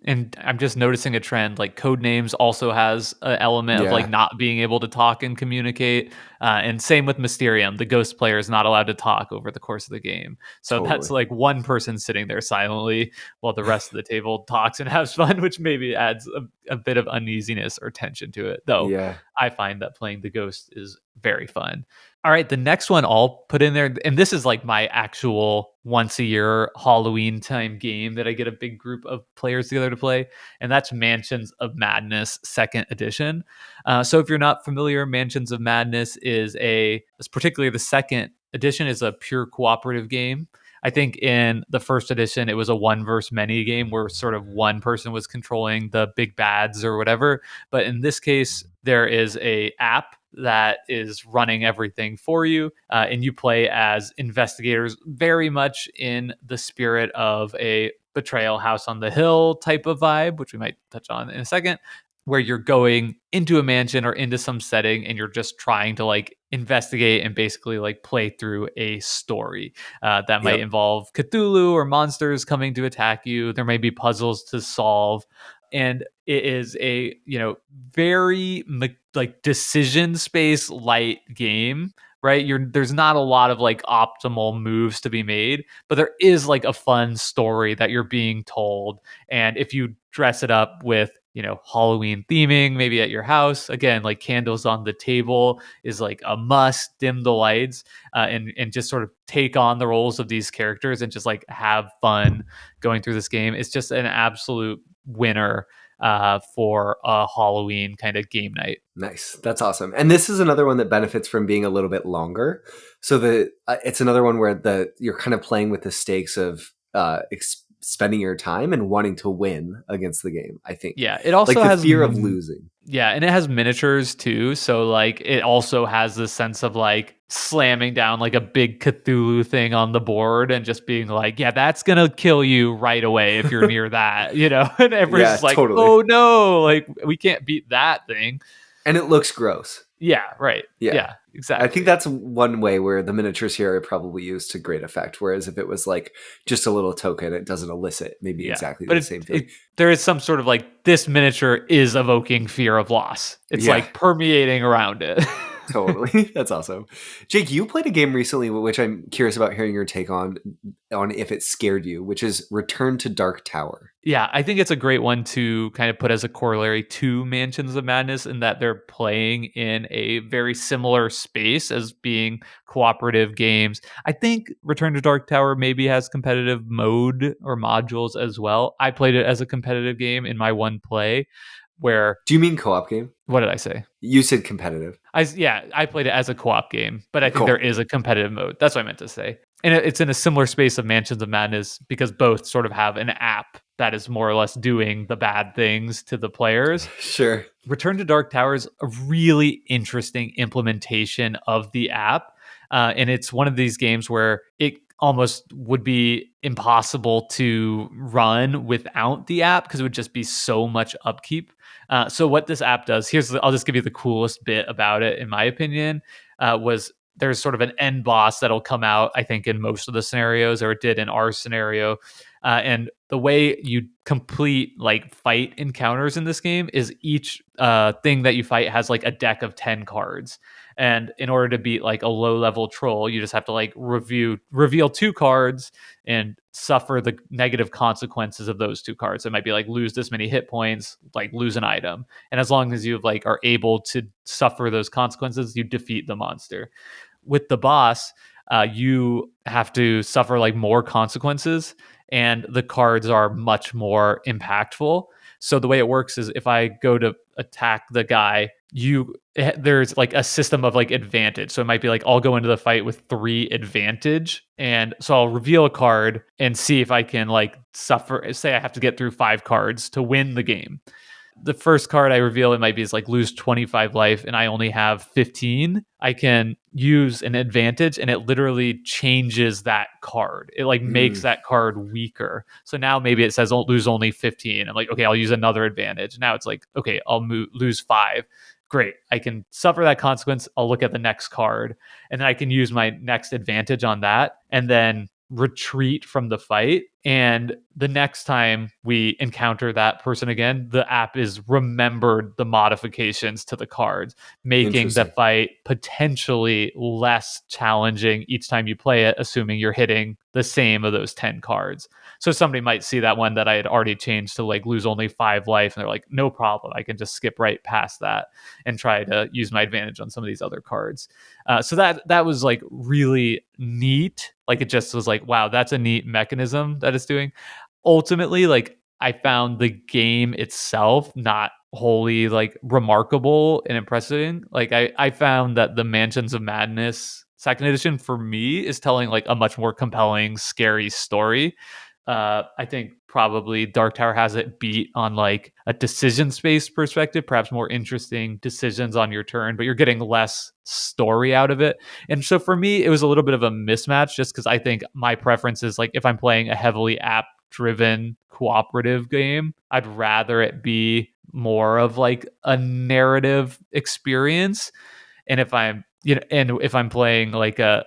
and I'm just noticing a trend. Like Codenames also has an element of like not being able to talk and communicate, and same with Mysterium. The ghost player is not allowed to talk over the course of the game, so that's like one person sitting there silently while the rest of the table talks and has fun, which maybe adds a bit of uneasiness or tension to it. Though I find that playing the ghost is very fun. All right, the next one I'll put in there, and this is like my actual once a year Halloween time game that I get a big group of players together to play, and that's Mansions of Madness 2nd edition. So if you're not familiar, Mansions of Madness is particularly the 2nd edition is a pure cooperative game. I think in the 1st edition, it was a one versus many game where sort of one person was controlling the big bads or whatever. But in this case, there is a app that is running everything for you, and you play as investigators, very much in the spirit of a Betrayal House on the Hill type of vibe, which we might touch on in a second, where you're going into a mansion or into some setting and you're just trying to like investigate and basically like play through a story that might involve Cthulhu or monsters coming to attack you. There may be puzzles to solve. And it is a, you know, very like decision space light game, right? There's not a lot of like optimal moves to be made, but there is like a fun story that you're being told. And if you dress it up with, you know, Halloween theming, maybe at your house, again, like candles on the table is like a must, dim the lights, and just sort of take on the roles of these characters and just like have fun going through this game. It's just an absolute winner for a Halloween kind of game night. Nice. That's awesome. And this is another one that benefits from being a little bit longer. So it's another one where you're kind of playing with the stakes of spending your time and wanting to win against the game, I think. Yeah, it also like the has fear of losing. Yeah, and it has miniatures too, so like it also has this sense of like slamming down like a big Cthulhu thing on the board and just being like, yeah, that's gonna kill you right away if you're near that, you know. And everyone's like, totally. Oh no, like we can't beat that thing. And it looks gross. Yeah, right. Yeah, exactly. I think that's one way where the miniatures here are probably used to great effect. Whereas if it was like just a little token, it doesn't elicit maybe exactly the same thing. There is some sort of like this miniature is evoking fear of loss. It's like permeating around it. Totally. That's awesome. Jake, you played a game recently, which I'm curious about hearing your take on if it scared you, which is Return to Dark Tower. Yeah, I think it's a great one to kind of put as a corollary to Mansions of Madness in that they're playing in a very similar space as being cooperative games. I think Return to Dark Tower maybe has competitive mode or modules as well. I played it as a competitive game in my one play where, Do you mean co-op game? what did I say? You said competitive. I played it as a co-op game, but I think Cool. there is a competitive mode. That's what I meant to say. And it's in a similar space of Mansions of Madness because both sort of have an app that is more or less doing the bad things to the players. Sure. Return to Dark Tower is a really interesting implementation of the app. And it's one of these games where it almost would be impossible to run without the app because it would just be so much upkeep. So what this app does, I'll just give you the coolest bit about it, in my opinion, was there's sort of an end boss that'll come out, I think, in most of the scenarios, or it did in our scenario. And the way you complete like fight encounters in this game is each thing that you fight has like a deck of 10 cards. And in order to beat like a low level troll, you just have to like reveal 2 cards and suffer the negative consequences of those 2 cards. It might be like lose this many hit points, like lose an item. And as long as you like are able to suffer those consequences, you defeat the monster. With the boss, you have to suffer like more consequences, and the cards are much more impactful. So the way it works is if I go to attack the guy, there's like a system of like advantage. So it might be like I'll go into the fight with 3 advantage, and so I'll reveal a card and see if I can like suffer. Say I have to get through 5 cards to win the game. The first card I reveal, it might be is like lose 25 life and I only have 15. I can use an advantage and it literally changes that card. It like makes that card weaker. So now maybe it says don't lose only 15. I'm like, okay, I'll use another advantage. Now it's like, okay, I'll lose 5. Great. I can suffer that consequence. I'll look at the next card and then I can use my next advantage on that and then retreat from the fight. And the next time we encounter that person again, the app is remembered the modifications to the cards, making the fight potentially less challenging each time you play it, assuming you're hitting the same of those 10 cards. So somebody might see that one that I had already changed to like lose only 5 life, and they're like, no problem, I can just skip right past that and try to use my advantage on some of these other cards. So that was like really neat. Like it just was like, wow, that's a neat mechanism that it's doing. Ultimately, like I found the game itself not wholly like remarkable and impressive. Like I found that the Mansions of Madness second edition for me is telling like a much more compelling, scary story. I think probably Dark Tower has it beat on like a decision space perspective, perhaps more interesting decisions on your turn, but you're getting less story out of it. And so for me, it was a little bit of a mismatch just because I think my preference is like if I'm playing a heavily app driven cooperative game, I'd rather it be more of like a narrative experience. And if I'm playing like a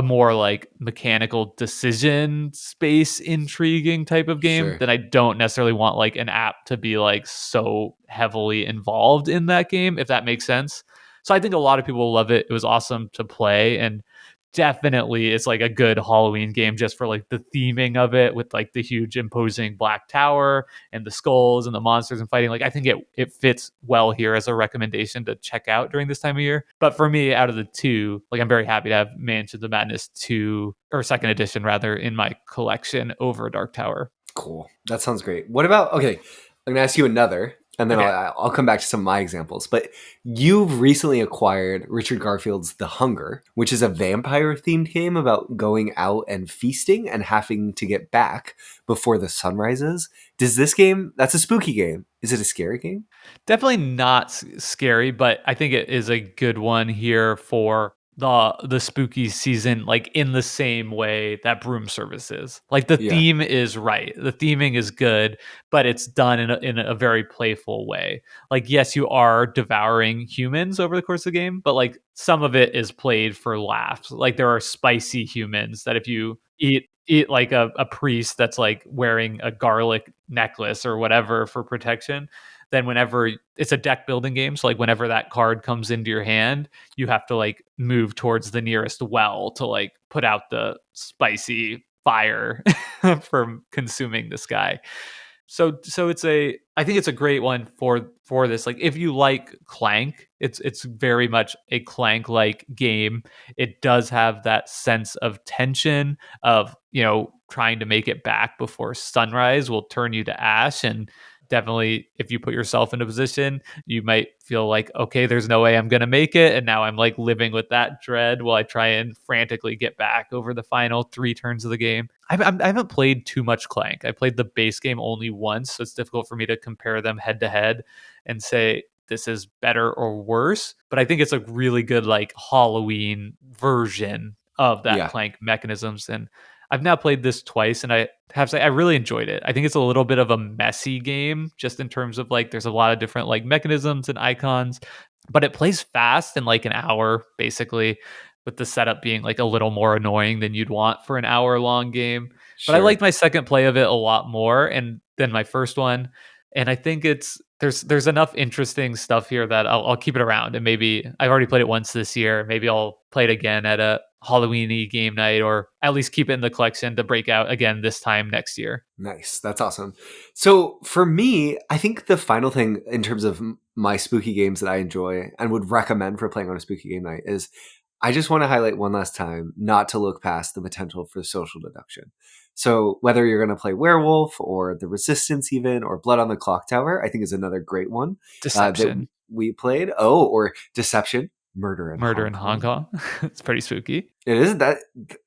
more like mechanical decision space intriguing type of game, then I don't necessarily want like an app to be like so heavily involved in that game, if that makes sense. So I think a lot of people love it. It was awesome to play, and definitely it's like a good Halloween game just for like the theming of it with like the huge imposing black tower and the skulls and the monsters and fighting. Like I think it fits well here as a recommendation to check out during this time of year. But for me, out of the two, like I'm very happy to have Mansions of Madness 2 or second edition rather in my collection over Dark Tower. Cool. That sounds great. What about, okay, I'm going to ask you another, and then I'll come back to some of my examples. But you've recently acquired Richard Garfield's The Hunger, which is a vampire-themed game about going out and feasting and having to get back before the sun rises. Does this game, that's a spooky game. Is it a scary game? Definitely not scary, but I think it is a good one here for the spooky season, like in the same way that Broom Service is. Like the theme is right. The theming is good, but it's done in a very playful way. Like, yes, you are devouring humans over the course of the game, but like some of it is played for laughs. Like there are spicy humans that if you eat like a priest that's like wearing a garlic necklace or whatever for protection, then whenever it's a deck building game, so like whenever that card comes into your hand, you have to like move towards the nearest well to like put out the spicy fire from consuming this guy. So it's I think it's a great one for this. Like if you like Clank, it's very much a Clank like game. It does have that sense of tension of, trying to make it back before sunrise will turn you to ash. And definitely if you put yourself in a position, you might feel like, okay, there's no way I'm going to make it. And now I'm like living with that dread while I try and frantically get back over the final 3 turns of the game. I haven't played too much Clank. I played the base game only once, so it's difficult for me to compare them head to head and say this is better or worse. But I think it's a really good like Halloween version of that Clank mechanisms. And I've now played this twice, and I have to say I really enjoyed it. I think it's a little bit of a messy game, just in terms of like there's a lot of different like mechanisms and icons, but it plays fast in like an hour, basically, with the setup being like a little more annoying than you'd want for an hour long game. But I liked my second play of it a lot more and than my first one. And I think there's enough interesting stuff here that I'll keep it around. And maybe I've already played it once this year. Maybe I'll play it again at a Halloween-y game night, or at least keep it in the collection to break out again this time next year. Nice. That's awesome. So for me, I think the final thing in terms of my spooky games that I enjoy and would recommend for playing on a spooky game night is I just want to highlight one last time not to look past the potential for social deduction. So whether you're going to play Werewolf or The Resistance even, or Blood on the Clocktower, I think is another great one. Deception. That we played. Oh, or Deception. Murder in Hong Kong. It's pretty spooky. It is. That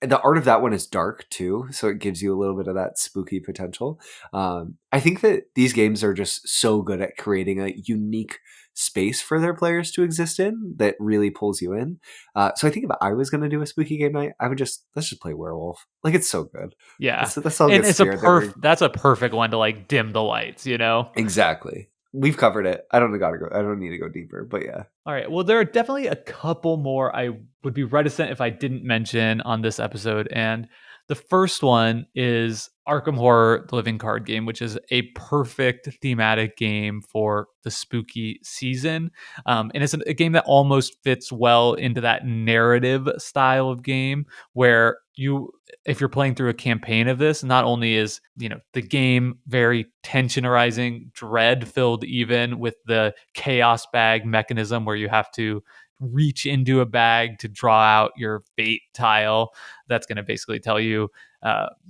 the art of that one is dark too, so it gives you a little bit of that spooky potential. I think that these games are just so good at creating a unique space for their players to exist in that really pulls you in. So I think if I was going to do a spooky game night, I would let's just play Werewolf. Like, it's so good. Yeah, that's all. And it's that's a perfect one to like dim the lights. Exactly. We've covered it. I don't need to go deeper, but yeah. All right. Well, there are definitely a couple more I would be reticent if I didn't mention on this episode. And the first one is Arkham Horror, the living card game, which is a perfect thematic game for the spooky season. And it's a game that almost fits well into that narrative style of game where if you're playing through a campaign of this, not only is, the game very tensionerizing, dread filled, even with the chaos bag mechanism where you have to reach into a bag to draw out your fate tile. That's going to basically tell you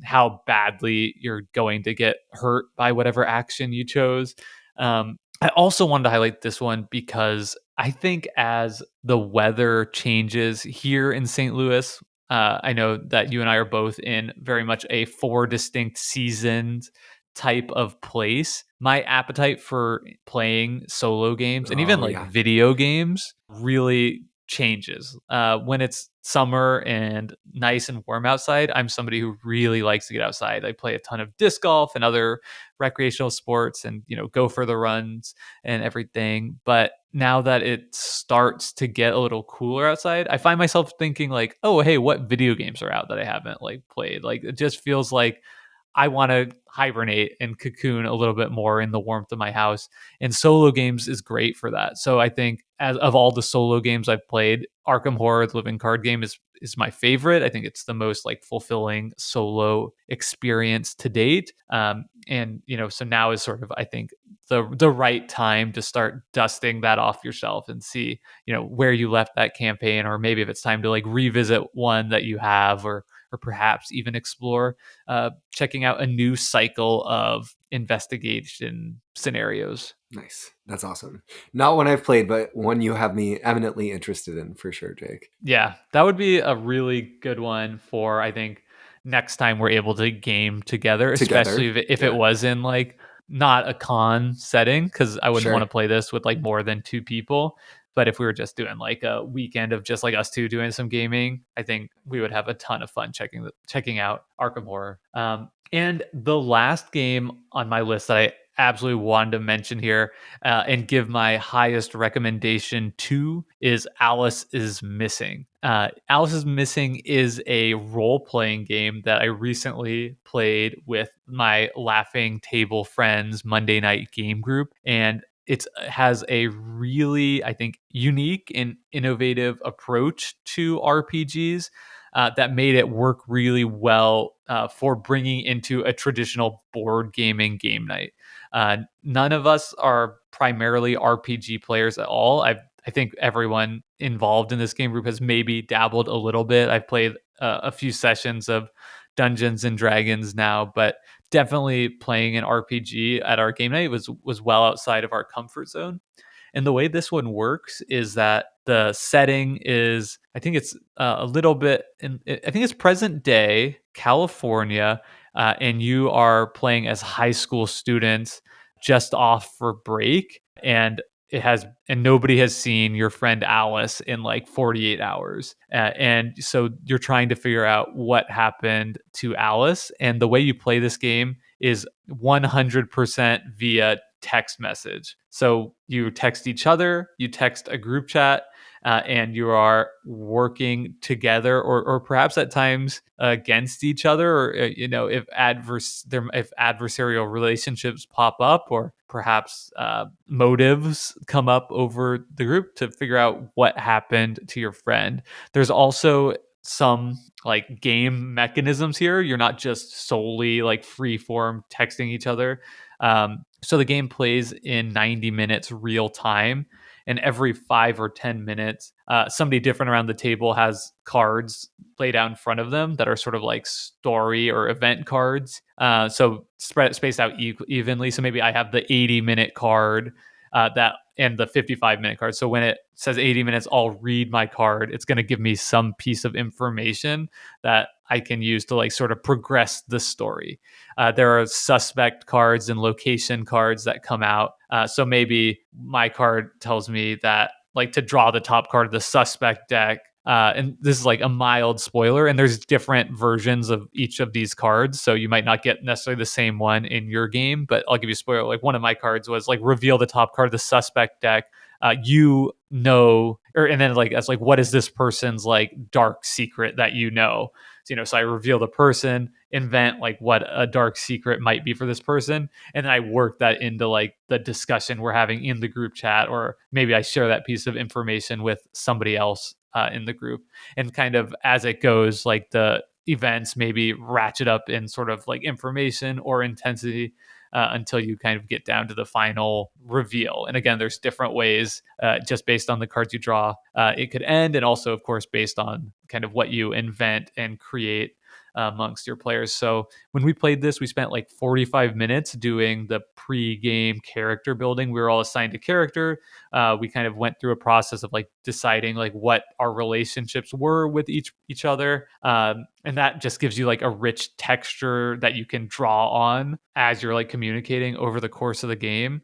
how badly you're going to get hurt by whatever action you chose. I also wanted to highlight this one because I think as the weather changes here in St. Louis, I know that you and I are both in very much a 4 distinct seasons type of place. My appetite for playing solo games and even video games really changes. When it's summer and nice and warm outside, I'm somebody who really likes to get outside. I play a ton of disc golf and other recreational sports and, go for the runs and everything. But now that it starts to get a little cooler outside, I find myself thinking like, oh, hey, what video games are out that I haven't played? Like, it just feels like I want to hibernate and cocoon a little bit more in the warmth of my house. And solo games is great for that. So I think as of all the solo games I've played, Arkham Horror, the living card game, is my favorite. I think it's the most fulfilling solo experience to date. And so now is sort of, I think, the right time to start dusting that off yourself and see, where you left that campaign, or maybe if it's time to revisit one that you have, or perhaps even explore checking out a new cycle of investigation scenarios. Nice. That's awesome. Not one I've played, but one you have me eminently interested in for sure, Jake. Yeah, that would be a really good one for, I think, next time we're able to game together. Especially if it was in not a con setting, because I wouldn't want to play this with more than 2 people. But if we were just doing a weekend of just us 2 doing some gaming, I think we would have a ton of fun checking out Arkham Horror. And the last game on my list that I absolutely wanted to mention here and give my highest recommendation to is Alice is Missing. Alice is Missing is a role-playing game that I recently played with my Laughing Table Friends Monday night game group. And it has a really, I think, unique and innovative approach to RPGs that made it work really well for bringing into a traditional board gaming game night. None of us are primarily RPG players at all. I think everyone involved in this game group has maybe dabbled a little bit. I've played a few sessions of Dungeons and Dragons now, but definitely playing an RPG at our game night was well outside of our comfort zone. And the way this one works is that the setting is, I think it's a little bit, I think it's present day California, and you are playing as high school students just off for break. And nobody has seen your friend Alice in like 48 hours. And so you're trying to figure out what happened to Alice. And the way you play this game is 100% via text message. So you text each other, you text a group chat, and you are working together, or perhaps at times against each other, or if adversarial relationships pop up, or perhaps motives come up over the group to figure out what happened to your friend. There's also some like game mechanisms here. You're not just solely like free form texting each other. So the game plays in 90 minutes real time, and every 5 or 10 minutes, somebody different around the table has cards laid out in front of them that are sort of like story or event cards. So spaced out evenly. So maybe I have the 80-minute card that and the 55-minute card. So when it says 80 minutes, I'll read my card. It's going to give me some piece of information that I can use to like sort of progress the story. There are suspect cards and location cards that come out. So maybe my card tells me that like to draw the top card of the suspect deck. And this is like a mild spoiler, and there's different versions of each of these cards. So you might not get necessarily the same one in your game, but I'll give you a spoiler. Like one of my cards was like reveal the top card of the suspect deck. And then like that's like, what is this person's like dark secret that you know? So I reveal the person, invent like what a dark secret might be for this person, and then I work that into like the discussion we're having in the group chat, or maybe I share that piece of information with somebody else in the group. And kind of as it goes, like the events maybe ratchet up in sort of like information or intensity until you kind of get down to the final reveal. And again, there's different ways just based on the cards you draw it could end, and also of course based on kind of what you invent and create amongst your players. So when we played this, we spent like 45 minutes doing the pre-game character building. We were all assigned a character. We kind of went through a process of like deciding like what our relationships were with each other, and that just gives you like a rich texture that you can draw on as you're like communicating over the course of the game.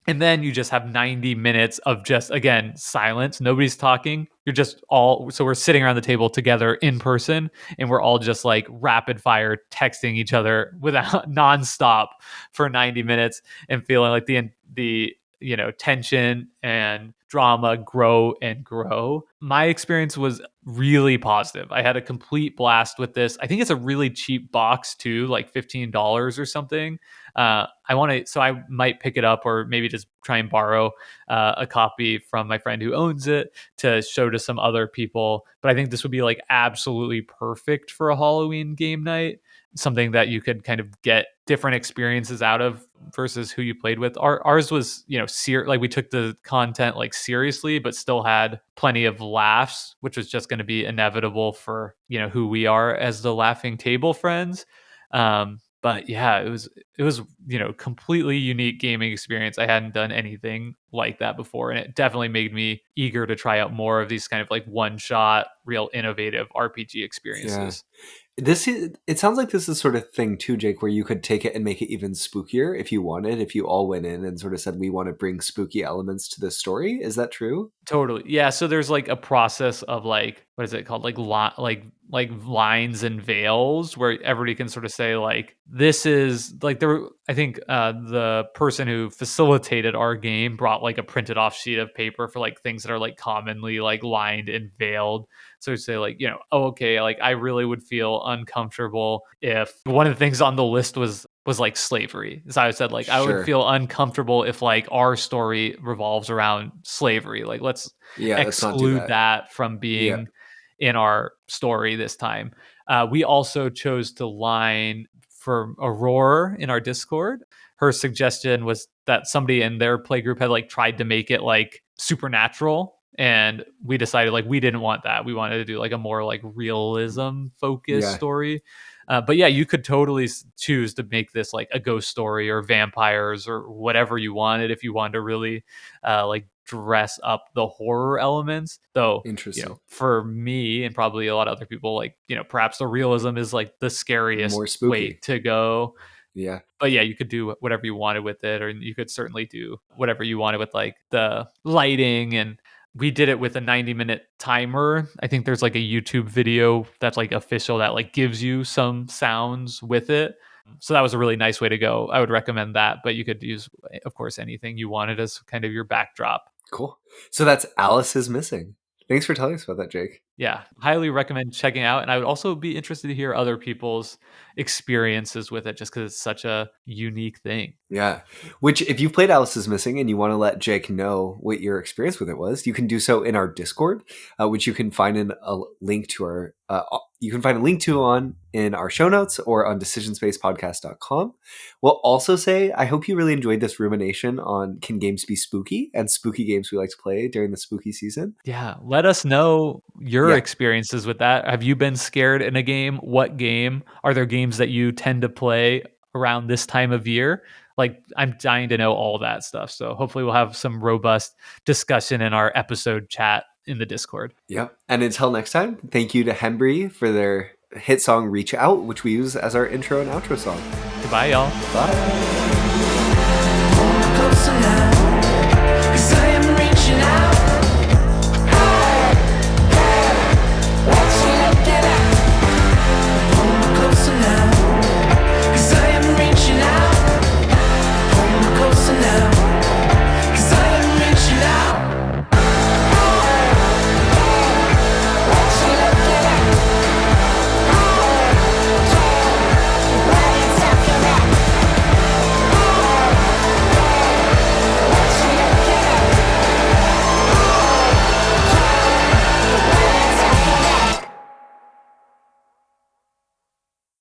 And then you just have 90 minutes of just, again, silence. Nobody's talking. So we're sitting around the table together in person, and we're all just like rapid fire texting each other without nonstop for 90 minutes, and feeling like the tension and drama grow and grow. My experience was really positive. I had a complete blast with this. I think it's a really cheap box too, like $15 or something. So I might pick it up, or maybe just try and borrow a copy from my friend who owns it to show to some other people. But I think this would be like absolutely perfect for a Halloween game night, something that you could kind of get different experiences out of versus who you played with. Ours was, like we took the content like seriously, but still had plenty of laughs, which was just going to be inevitable for, who we are as the laughing table friends. But yeah, it was, completely unique gaming experience. I hadn't done anything like that before, and it definitely made me eager to try out more of these kind of like one shot, real innovative RPG experiences. It sounds like this is sort of thing too, Jake, where you could take it and make it even spookier if you wanted, if you all went in and sort of said, we want to bring spooky elements to the story. Is that true? Totally. Yeah. So there's like a process of like, what is it called? Like lines and veils, where everybody can sort of say like, this is like I think the person who facilitated our game brought like a printed off sheet of paper for like things that are like commonly like lined and veiled. So you say like, oh, okay, like I really would feel uncomfortable if one of the things on the list was was like slavery. So I said like I would Sure. feel uncomfortable if like our story revolves around slavery. Like let's Yeah, let's not do exclude that from being in our story this time. We also chose to line for Aurora in our Discord. Her suggestion was that somebody in their playgroup had like tried to make it like supernatural, and we decided like we didn't want that. We wanted to do like a more like realism focused Yeah. story. But yeah, you could totally choose to make this like a ghost story or vampires or whatever you wanted if you wanted to really like dress up the horror elements. Though, Interesting. for me and probably a lot of other people, like, perhaps the realism is like the scariest More spooky. way to go. Yeah. But yeah, you could do whatever you wanted with it, or you could certainly do whatever you wanted with like the lighting. And we did it with a 90-minute timer. I think there's like a YouTube video that's like official that like gives you some sounds with it. So that was a really nice way to go. I would recommend that, but you could use, of course, anything you wanted as kind of your backdrop. Cool. So that's Alice is Missing. Thanks for telling us about that, Jake. Yeah, highly recommend checking out. And I would also be interested to hear other people's experiences with it, just because it's such a unique thing. Yeah. Which, if you've played Alice is Missing and you want to let Jake know what your experience with it was, you can do so in our Discord, which you can find in a link to our in our show notes or on decisionspacepodcast.com. We'll also say, I hope you really enjoyed this rumination on can games be spooky and spooky games we like to play during the spooky season. Yeah, let us know your experiences with that. Have you been scared in a game? What game? Are there games that you tend to play around this time of year? Like, I'm dying to know all that stuff. So hopefully we'll have some robust discussion in our episode chat in the Discord. Yep. And until next time, thank you to Hembry for their hit song Reach Out, which we use as our intro and outro song. Goodbye, y'all. Bye. Close enough.